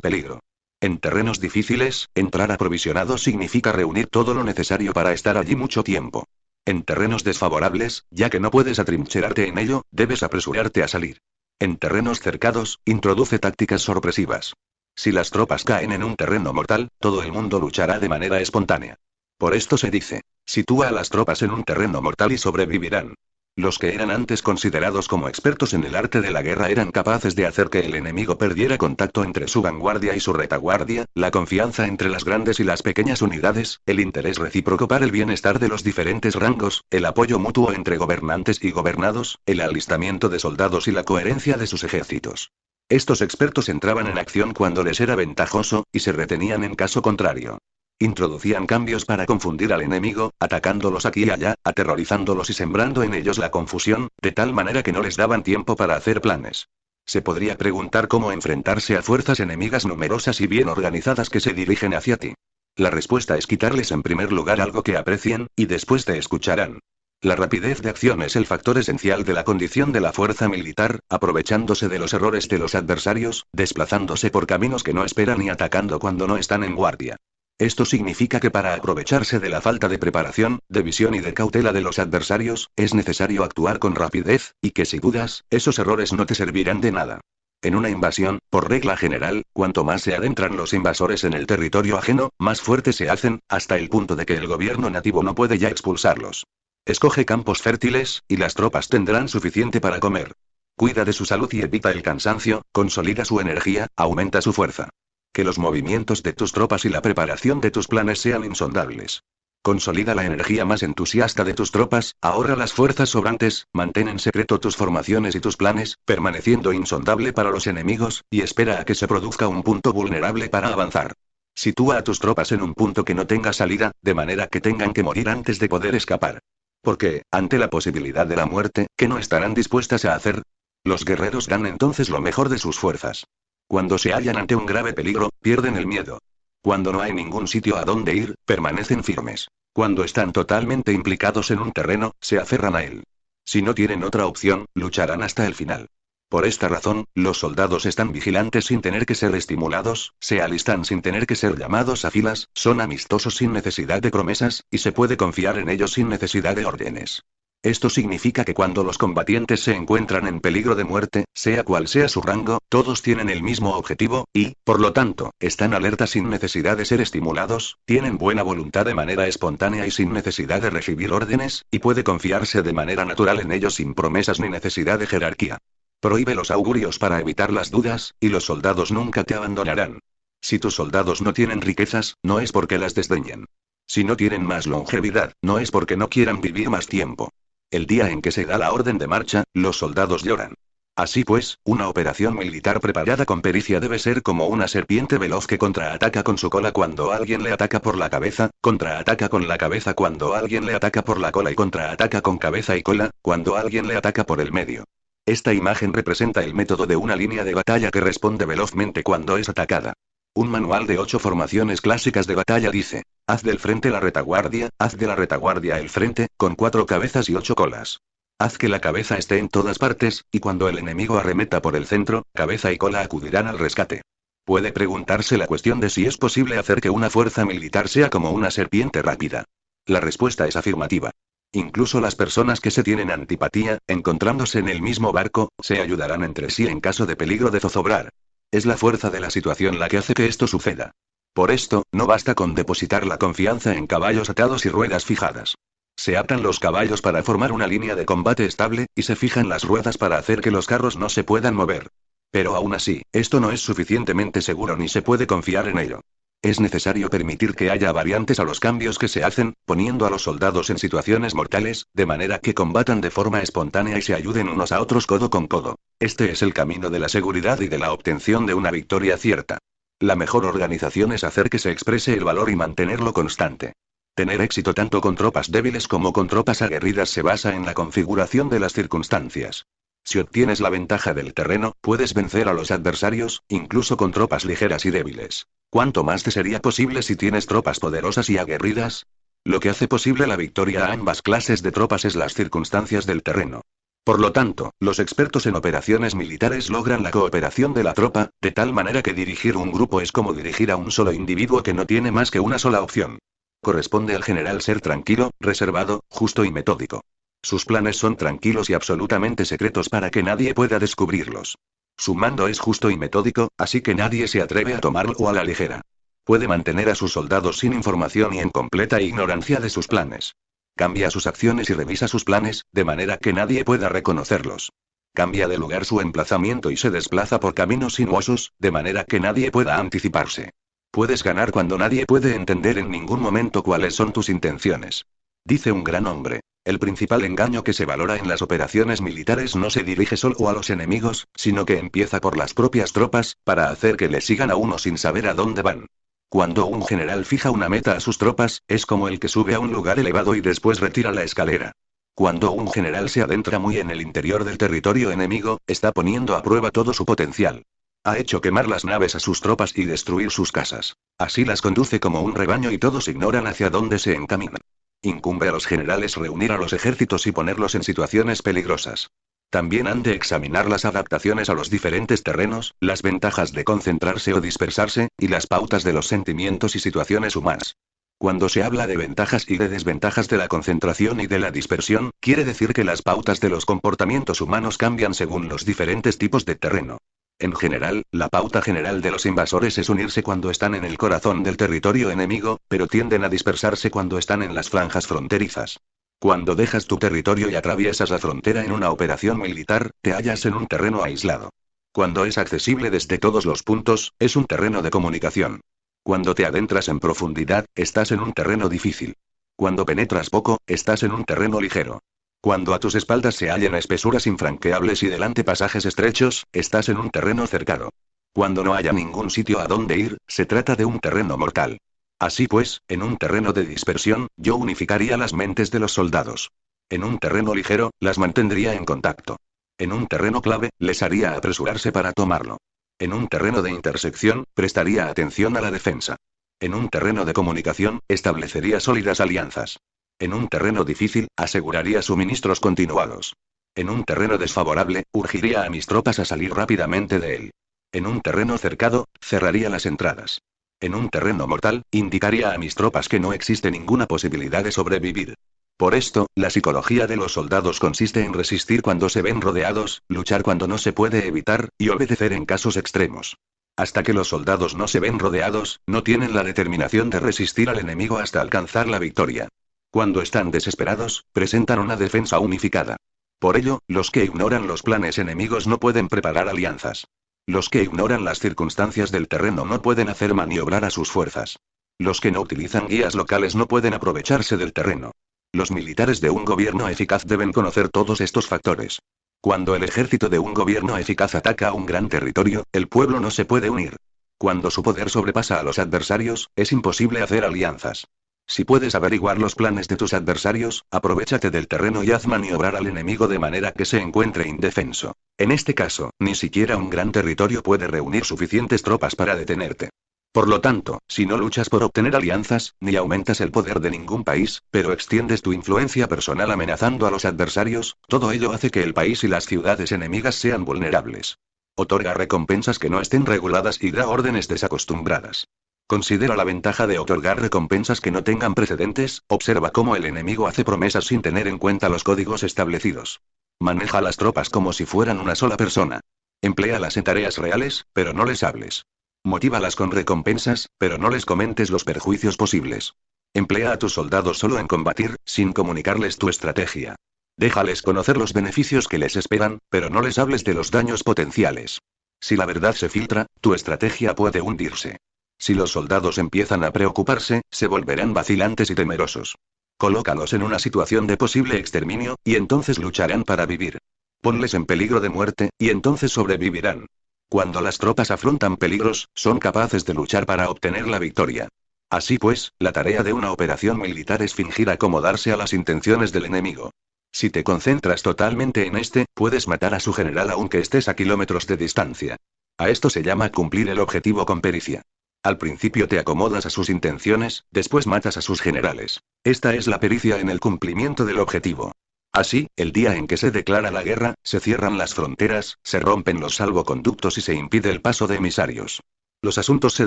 peligro. En terrenos difíciles, entrar aprovisionado significa reunir todo lo necesario para estar allí mucho tiempo. En terrenos desfavorables, ya que no puedes atrincherarte en ello, debes apresurarte a salir. En terrenos cercados, introduce tácticas sorpresivas. Si las tropas caen en un terreno mortal, todo el mundo luchará de manera espontánea. Por esto se dice, sitúa a las tropas en un terreno mortal y sobrevivirán. Los que eran antes considerados como expertos en el arte de la guerra eran capaces de hacer que el enemigo perdiera contacto entre su vanguardia y su retaguardia, la confianza entre las grandes y las pequeñas unidades, el interés recíproco para el bienestar de los diferentes rangos, el apoyo mutuo entre gobernantes y gobernados, el alistamiento de soldados y la coherencia de sus ejércitos. Estos expertos entraban en acción cuando les era ventajoso, y se retenían en caso contrario. Introducían cambios para confundir al enemigo, atacándolos aquí y allá, aterrorizándolos y sembrando en ellos la confusión, de tal manera que no les daban tiempo para hacer planes. Se podría preguntar cómo enfrentarse a fuerzas enemigas numerosas y bien organizadas que se dirigen hacia ti. La respuesta es quitarles en primer lugar algo que aprecien, y después te escucharán. La rapidez de acción es el factor esencial de la condición de la fuerza militar, aprovechándose de los errores de los adversarios, desplazándose por caminos que no esperan y atacando cuando no están en guardia. Esto significa que para aprovecharse de la falta de preparación, de visión y de cautela de los adversarios, es necesario actuar con rapidez, y que si dudas, esos errores no te servirán de nada. En una invasión, por regla general, cuanto más se adentran los invasores en el territorio ajeno, más fuertes se hacen, hasta el punto de que el gobierno nativo no puede ya expulsarlos. Escoge campos fértiles, y las tropas tendrán suficiente para comer. Cuida de su salud y evita el cansancio, consolida su energía, aumenta su fuerza. Que los movimientos de tus tropas y la preparación de tus planes sean insondables. Consolida la energía más entusiasta de tus tropas, ahorra las fuerzas sobrantes, mantén en secreto tus formaciones y tus planes, permaneciendo insondable para los enemigos, y espera a que se produzca un punto vulnerable para avanzar. Sitúa a tus tropas en un punto que no tenga salida, de manera que tengan que morir antes de poder escapar. Porque, ante la posibilidad de la muerte, ¿qué no estarán dispuestas a hacer? Los guerreros dan entonces lo mejor de sus fuerzas. Cuando se hallan ante un grave peligro, pierden el miedo. Cuando no hay ningún sitio a donde ir, permanecen firmes. Cuando están totalmente implicados en un terreno, se aferran a él. Si no tienen otra opción, lucharán hasta el final. Por esta razón, los soldados están vigilantes sin tener que ser estimulados, se alistan sin tener que ser llamados a filas, son amistosos sin necesidad de promesas, y se puede confiar en ellos sin necesidad de órdenes. Esto significa que cuando los combatientes se encuentran en peligro de muerte, sea cual sea su rango, todos tienen el mismo objetivo, y, por lo tanto, están alertas sin necesidad de ser estimulados, tienen buena voluntad de manera espontánea y sin necesidad de recibir órdenes, y puede confiarse de manera natural en ellos sin promesas ni necesidad de jerarquía. Prohíbe los augurios para evitar las dudas, y los soldados nunca te abandonarán. Si tus soldados no tienen riquezas, no es porque las desdeñen. Si no tienen más longevidad, no es porque no quieran vivir más tiempo. El día en que se da la orden de marcha, los soldados lloran. Así pues, una operación militar preparada con pericia debe ser como una serpiente veloz que contraataca con su cola cuando alguien le ataca por la cabeza, contraataca con la cabeza cuando alguien le ataca por la cola y contraataca con cabeza y cola, cuando alguien le ataca por el medio. Esta imagen representa el método de una línea de batalla que responde velozmente cuando es atacada. Un manual de 8 formaciones clásicas de batalla dice: haz del frente la retaguardia, haz de la retaguardia el frente, con 4 cabezas y 8 colas. Haz que la cabeza esté en todas partes, y cuando el enemigo arremeta por el centro, cabeza y cola acudirán al rescate. Puede preguntarse la cuestión de si es posible hacer que una fuerza militar sea como una serpiente rápida. La respuesta es afirmativa. Incluso las personas que se tienen antipatía, encontrándose en el mismo barco, se ayudarán entre sí en caso de peligro de zozobrar. Es la fuerza de la situación la que hace que esto suceda. Por esto, no basta con depositar la confianza en caballos atados y ruedas fijadas. Se atan los caballos para formar una línea de combate estable, y se fijan las ruedas para hacer que los carros no se puedan mover. Pero aún así, esto no es suficientemente seguro ni se puede confiar en ello. Es necesario permitir que haya variantes a los cambios que se hacen, poniendo a los soldados en situaciones mortales, de manera que combatan de forma espontánea y se ayuden unos a otros codo con codo. Este es el camino de la seguridad y de la obtención de una victoria cierta. La mejor organización es hacer que se exprese el valor y mantenerlo constante. Tener éxito tanto con tropas débiles como con tropas aguerridas se basa en la configuración de las circunstancias. Si obtienes la ventaja del terreno, puedes vencer a los adversarios, incluso con tropas ligeras y débiles. ¿Cuánto más te sería posible si tienes tropas poderosas y aguerridas? Lo que hace posible la victoria a ambas clases de tropas es las circunstancias del terreno. Por lo tanto, los expertos en operaciones militares logran la cooperación de la tropa, de tal manera que dirigir un grupo es como dirigir a un solo individuo que no tiene más que una sola opción. Corresponde al general ser tranquilo, reservado, justo y metódico. Sus planes son tranquilos y absolutamente secretos para que nadie pueda descubrirlos. Su mando es justo y metódico, así que nadie se atreve a tomarlo a la ligera. Puede mantener a sus soldados sin información y en completa ignorancia de sus planes. Cambia sus acciones y revisa sus planes, de manera que nadie pueda reconocerlos. Cambia de lugar su emplazamiento y se desplaza por caminos sinuosos, de manera que nadie pueda anticiparse. Puedes ganar cuando nadie puede entender en ningún momento cuáles son tus intenciones. Dice un gran hombre: el principal engaño que se valora en las operaciones militares no se dirige solo a los enemigos, sino que empieza por las propias tropas, para hacer que le sigan a uno sin saber a dónde van. Cuando un general fija una meta a sus tropas, es como el que sube a un lugar elevado y después retira la escalera. Cuando un general se adentra muy en el interior del territorio enemigo, está poniendo a prueba todo su potencial. Ha hecho quemar las naves a sus tropas y destruir sus casas. Así las conduce como un rebaño y todos ignoran hacia dónde se encaminan. Incumbe a los generales reunir a los ejércitos y ponerlos en situaciones peligrosas. También han de examinar las adaptaciones a los diferentes terrenos, las ventajas de concentrarse o dispersarse, y las pautas de los sentimientos y situaciones humanas. Cuando se habla de ventajas y de desventajas de la concentración y de la dispersión, quiere decir que las pautas de los comportamientos humanos cambian según los diferentes tipos de terreno. En general, la pauta general de los invasores es unirse cuando están en el corazón del territorio enemigo, pero tienden a dispersarse cuando están en las franjas fronterizas. Cuando dejas tu territorio y atraviesas la frontera en una operación militar, te hallas en un terreno aislado. Cuando es accesible desde todos los puntos, es un terreno de comunicación. Cuando te adentras en profundidad, estás en un terreno difícil. Cuando penetras poco, estás en un terreno ligero. Cuando a tus espaldas se hallan espesuras infranqueables y delante pasajes estrechos, estás en un terreno cercado. Cuando no haya ningún sitio a donde ir, se trata de un terreno mortal. Así pues, en un terreno de dispersión, yo unificaría las mentes de los soldados. En un terreno ligero, las mantendría en contacto. En un terreno clave, les haría apresurarse para tomarlo. En un terreno de intersección, prestaría atención a la defensa. En un terreno de comunicación, establecería sólidas alianzas. En un terreno difícil, aseguraría suministros continuados. En un terreno desfavorable, urgiría a mis tropas a salir rápidamente de él. En un terreno cercado, cerraría las entradas. En un terreno mortal, indicaría a mis tropas que no existe ninguna posibilidad de sobrevivir. Por esto, la psicología de los soldados consiste en resistir cuando se ven rodeados, luchar cuando no se puede evitar, y obedecer en casos extremos. Hasta que los soldados no se ven rodeados, no tienen la determinación de resistir al enemigo hasta alcanzar la victoria. Cuando están desesperados, presentan una defensa unificada. Por ello, los que ignoran los planes enemigos no pueden preparar alianzas. Los que ignoran las circunstancias del terreno no pueden hacer maniobrar a sus fuerzas. Los que no utilizan guías locales no pueden aprovecharse del terreno. Los militares de un gobierno eficaz deben conocer todos estos factores. Cuando el ejército de un gobierno eficaz ataca a un gran territorio, el pueblo no se puede unir. Cuando su poder sobrepasa a los adversarios, es imposible hacer alianzas. Si puedes averiguar los planes de tus adversarios, aprovéchate del terreno y haz maniobrar al enemigo de manera que se encuentre indefenso. En este caso, ni siquiera un gran territorio puede reunir suficientes tropas para detenerte. Por lo tanto, si no luchas por obtener alianzas, ni aumentas el poder de ningún país, pero extiendes tu influencia personal amenazando a los adversarios, todo ello hace que el país y las ciudades enemigas sean vulnerables. Otorga recompensas que no estén reguladas y da órdenes desacostumbradas. Considera la ventaja de otorgar recompensas que no tengan precedentes, observa cómo el enemigo hace promesas sin tener en cuenta los códigos establecidos. Maneja las tropas como si fueran una sola persona. Empléalas en tareas reales, pero no les hables. Motívalas con recompensas, pero no les comentes los perjuicios posibles. Emplea a tus soldados solo en combatir, sin comunicarles tu estrategia. Déjales conocer los beneficios que les esperan, pero no les hables de los daños potenciales. Si la verdad se filtra, tu estrategia puede hundirse. Si los soldados empiezan a preocuparse, se volverán vacilantes y temerosos. Colócalos en una situación de posible exterminio, y entonces lucharán para vivir. Ponles en peligro de muerte, y entonces sobrevivirán. Cuando las tropas afrontan peligros, son capaces de luchar para obtener la victoria. Así pues, la tarea de una operación militar es fingir acomodarse a las intenciones del enemigo. Si te concentras totalmente en este, puedes matar a su general aunque estés a kilómetros de distancia. A esto se llama cumplir el objetivo con pericia. Al principio te acomodas a sus intenciones, después matas a sus generales. Esta es la pericia en el cumplimiento del objetivo. Así, el día en que se declara la guerra, se cierran las fronteras, se rompen los salvoconductos y se impide el paso de emisarios. Los asuntos se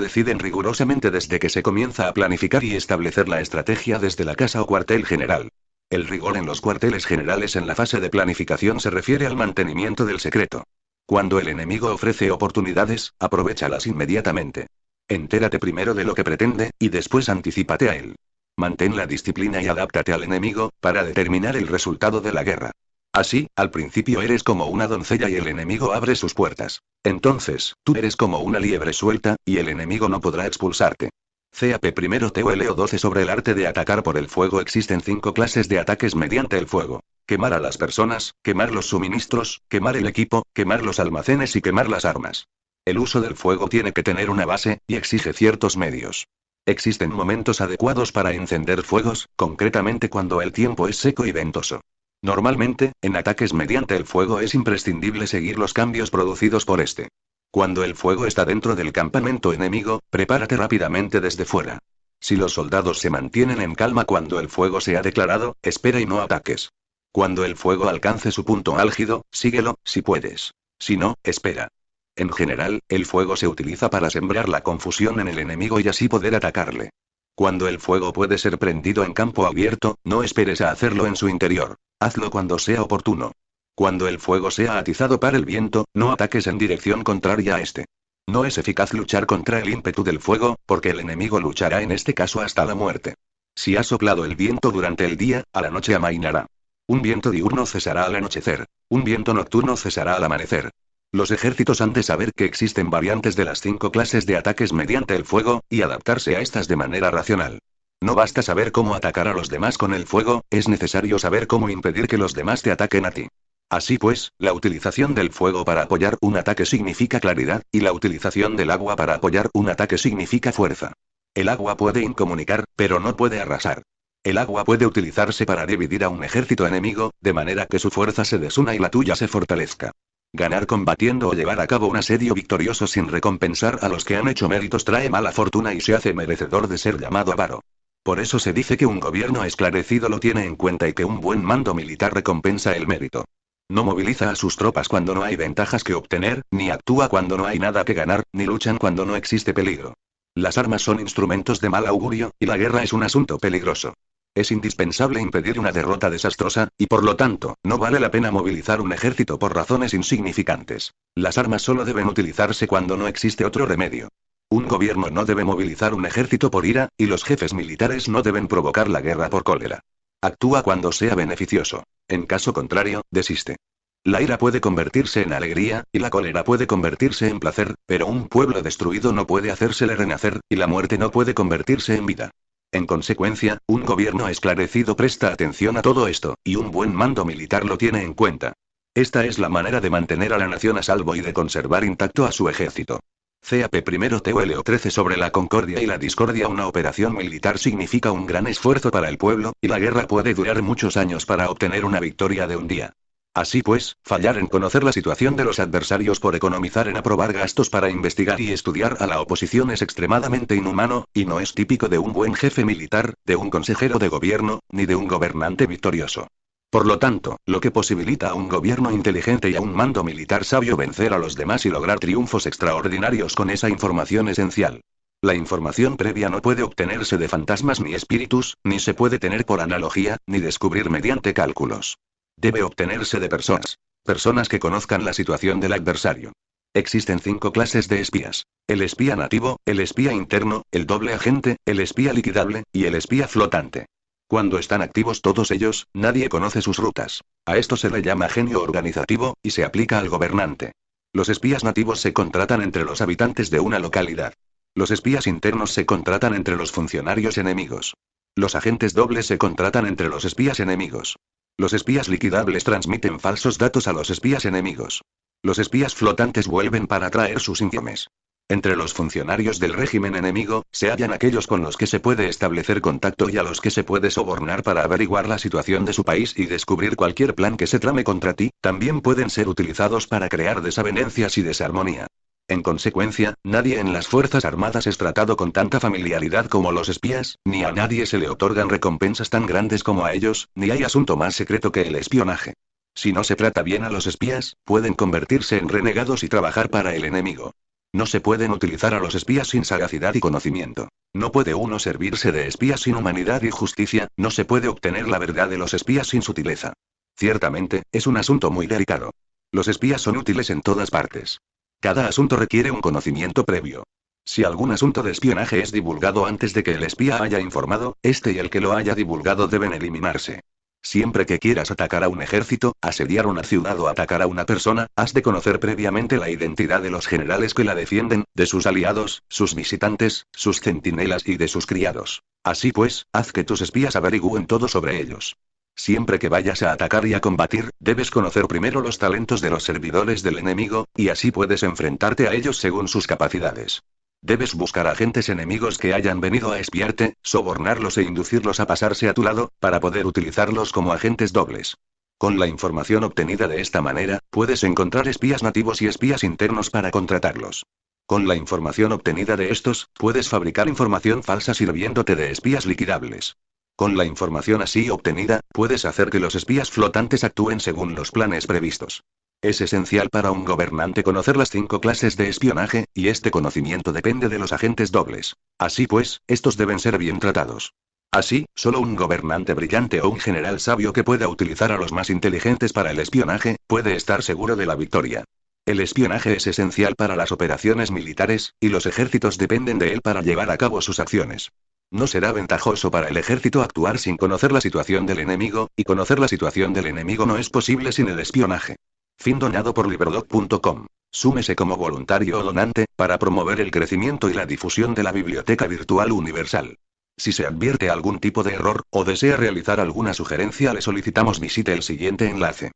deciden rigurosamente desde que se comienza a planificar y establecer la estrategia desde la casa o cuartel general. El rigor en los cuarteles generales en la fase de planificación se refiere al mantenimiento del secreto. Cuando el enemigo ofrece oportunidades, aprovéchalas inmediatamente. Entérate primero de lo que pretende, y después anticípate a él. Mantén la disciplina y adáptate al enemigo, para determinar el resultado de la guerra. Así, al principio eres como una doncella y el enemigo abre sus puertas. Entonces, tú eres como una liebre suelta, y el enemigo no podrá expulsarte. CAP primero TOLO 12 sobre el arte de atacar por el fuego. Existen 5 clases de ataques mediante el fuego. Quemar a las personas, quemar los suministros, quemar el equipo, quemar los almacenes y quemar las armas. El uso del fuego tiene que tener una base, y exige ciertos medios. Existen momentos adecuados para encender fuegos, concretamente cuando el tiempo es seco y ventoso. Normalmente, en ataques mediante el fuego es imprescindible seguir los cambios producidos por este. Cuando el fuego está dentro del campamento enemigo, prepárate rápidamente desde fuera. Si los soldados se mantienen en calma cuando el fuego se ha declarado, espera y no ataques. Cuando el fuego alcance su punto álgido, síguelo, si puedes. Si no, espera. En general, el fuego se utiliza para sembrar la confusión en el enemigo y así poder atacarle. Cuando el fuego puede ser prendido en campo abierto, no esperes a hacerlo en su interior. Hazlo cuando sea oportuno. Cuando el fuego sea atizado para el viento, no ataques en dirección contraria a este. No es eficaz luchar contra el ímpetu del fuego, porque el enemigo luchará en este caso hasta la muerte. Si ha soplado el viento durante el día, a la noche amainará. Un viento diurno cesará al anochecer. Un viento nocturno cesará al amanecer. Los ejércitos han de saber que existen variantes de las 5 clases de ataques mediante el fuego, y adaptarse a estas de manera racional. No basta saber cómo atacar a los demás con el fuego, es necesario saber cómo impedir que los demás te ataquen a ti. Así pues, la utilización del fuego para apoyar un ataque significa claridad, y la utilización del agua para apoyar un ataque significa fuerza. El agua puede incomunicar, pero no puede arrasar. El agua puede utilizarse para dividir a un ejército enemigo, de manera que su fuerza se desuna y la tuya se fortalezca. Ganar combatiendo o llevar a cabo un asedio victorioso sin recompensar a los que han hecho méritos trae mala fortuna y se hace merecedor de ser llamado avaro. Por eso se dice que un gobierno esclarecido lo tiene en cuenta y que un buen mando militar recompensa el mérito. No moviliza a sus tropas cuando no hay ventajas que obtener, ni actúa cuando no hay nada que ganar, ni luchan cuando no existe peligro. Las armas son instrumentos de mal augurio, y la guerra es un asunto peligroso. Es indispensable impedir una derrota desastrosa, y por lo tanto, no vale la pena movilizar un ejército por razones insignificantes. Las armas solo deben utilizarse cuando no existe otro remedio. Un gobierno no debe movilizar un ejército por ira, y los jefes militares no deben provocar la guerra por cólera. Actúa cuando sea beneficioso. En caso contrario, desiste. La ira puede convertirse en alegría, y la cólera puede convertirse en placer, pero un pueblo destruido no puede hacérsele renacer, y la muerte no puede convertirse en vida. En consecuencia, un gobierno esclarecido presta atención a todo esto, y un buen mando militar lo tiene en cuenta. Esta es la manera de mantener a la nación a salvo y de conservar intacto a su ejército. CAP primero TULO 13 sobre la concordia y la discordia. Una operación militar significa un gran esfuerzo para el pueblo, y la guerra puede durar muchos años para obtener una victoria de un día. Así pues, fallar en conocer la situación de los adversarios por economizar en aprobar gastos para investigar y estudiar a la oposición es extremadamente inhumano, y no es típico de un buen jefe militar, de un consejero de gobierno, ni de un gobernante victorioso. Por lo tanto, lo que posibilita a un gobierno inteligente y a un mando militar sabio vencer a los demás y lograr triunfos extraordinarios con esa información esencial. La información previa no puede obtenerse de fantasmas ni espíritus, ni se puede tener por analogía, ni descubrir mediante cálculos. Debe obtenerse de personas. Personas que conozcan la situación del adversario. Existen 5 clases de espías. El espía nativo, el espía interno, el doble agente, el espía liquidable, y el espía flotante. Cuando están activos todos ellos, nadie conoce sus rutas. A esto se le llama genio organizativo, y se aplica al gobernante. Los espías nativos se contratan entre los habitantes de una localidad. Los espías internos se contratan entre los funcionarios enemigos. Los agentes dobles se contratan entre los espías enemigos. Los espías liquidables transmiten falsos datos a los espías enemigos. Los espías flotantes vuelven para traer sus informes. Entre los funcionarios del régimen enemigo, se hallan aquellos con los que se puede establecer contacto y a los que se puede sobornar para averiguar la situación de su país y descubrir cualquier plan que se trame contra ti. También pueden ser utilizados para crear desavenencias y desarmonía. En consecuencia, nadie en las Fuerzas Armadas es tratado con tanta familiaridad como los espías, ni a nadie se le otorgan recompensas tan grandes como a ellos, ni hay asunto más secreto que el espionaje. Si no se trata bien a los espías, pueden convertirse en renegados y trabajar para el enemigo. No se pueden utilizar a los espías sin sagacidad y conocimiento. No puede uno servirse de espías sin humanidad y justicia, no se puede obtener la verdad de los espías sin sutileza. Ciertamente, es un asunto muy delicado. Los espías son útiles en todas partes. Cada asunto requiere un conocimiento previo. Si algún asunto de espionaje es divulgado antes de que el espía haya informado, este y el que lo haya divulgado deben eliminarse. Siempre que quieras atacar a un ejército, asediar una ciudad o atacar a una persona, has de conocer previamente la identidad de los generales que la defienden, de sus aliados, sus visitantes, sus centinelas y de sus criados. Así pues, haz que tus espías averigüen todo sobre ellos. Siempre que vayas a atacar y a combatir, debes conocer primero los talentos de los servidores del enemigo, y así puedes enfrentarte a ellos según sus capacidades. Debes buscar agentes enemigos que hayan venido a espiarte, sobornarlos e inducirlos a pasarse a tu lado, para poder utilizarlos como agentes dobles. Con la información obtenida de esta manera, puedes encontrar espías nativos y espías internos para contratarlos. Con la información obtenida de estos, puedes fabricar información falsa sirviéndote de espías liquidables. Con la información así obtenida, puedes hacer que los espías flotantes actúen según los planes previstos. Es esencial para un gobernante conocer las 5 clases de espionaje, y este conocimiento depende de los agentes dobles. Así pues, estos deben ser bien tratados. Así, solo un gobernante brillante o un general sabio que pueda utilizar a los más inteligentes para el espionaje, puede estar seguro de la victoria. El espionaje es esencial para las operaciones militares, y los ejércitos dependen de él para llevar a cabo sus acciones. No será ventajoso para el ejército actuar sin conocer la situación del enemigo, y conocer la situación del enemigo no es posible sin el espionaje. Fin donado por Liberdog.com. Súmese como voluntario o donante, para promover el crecimiento y la difusión de la Biblioteca Virtual Universal. Si se advierte algún tipo de error, o desea realizar alguna sugerencia, le solicitamos visite el siguiente enlace.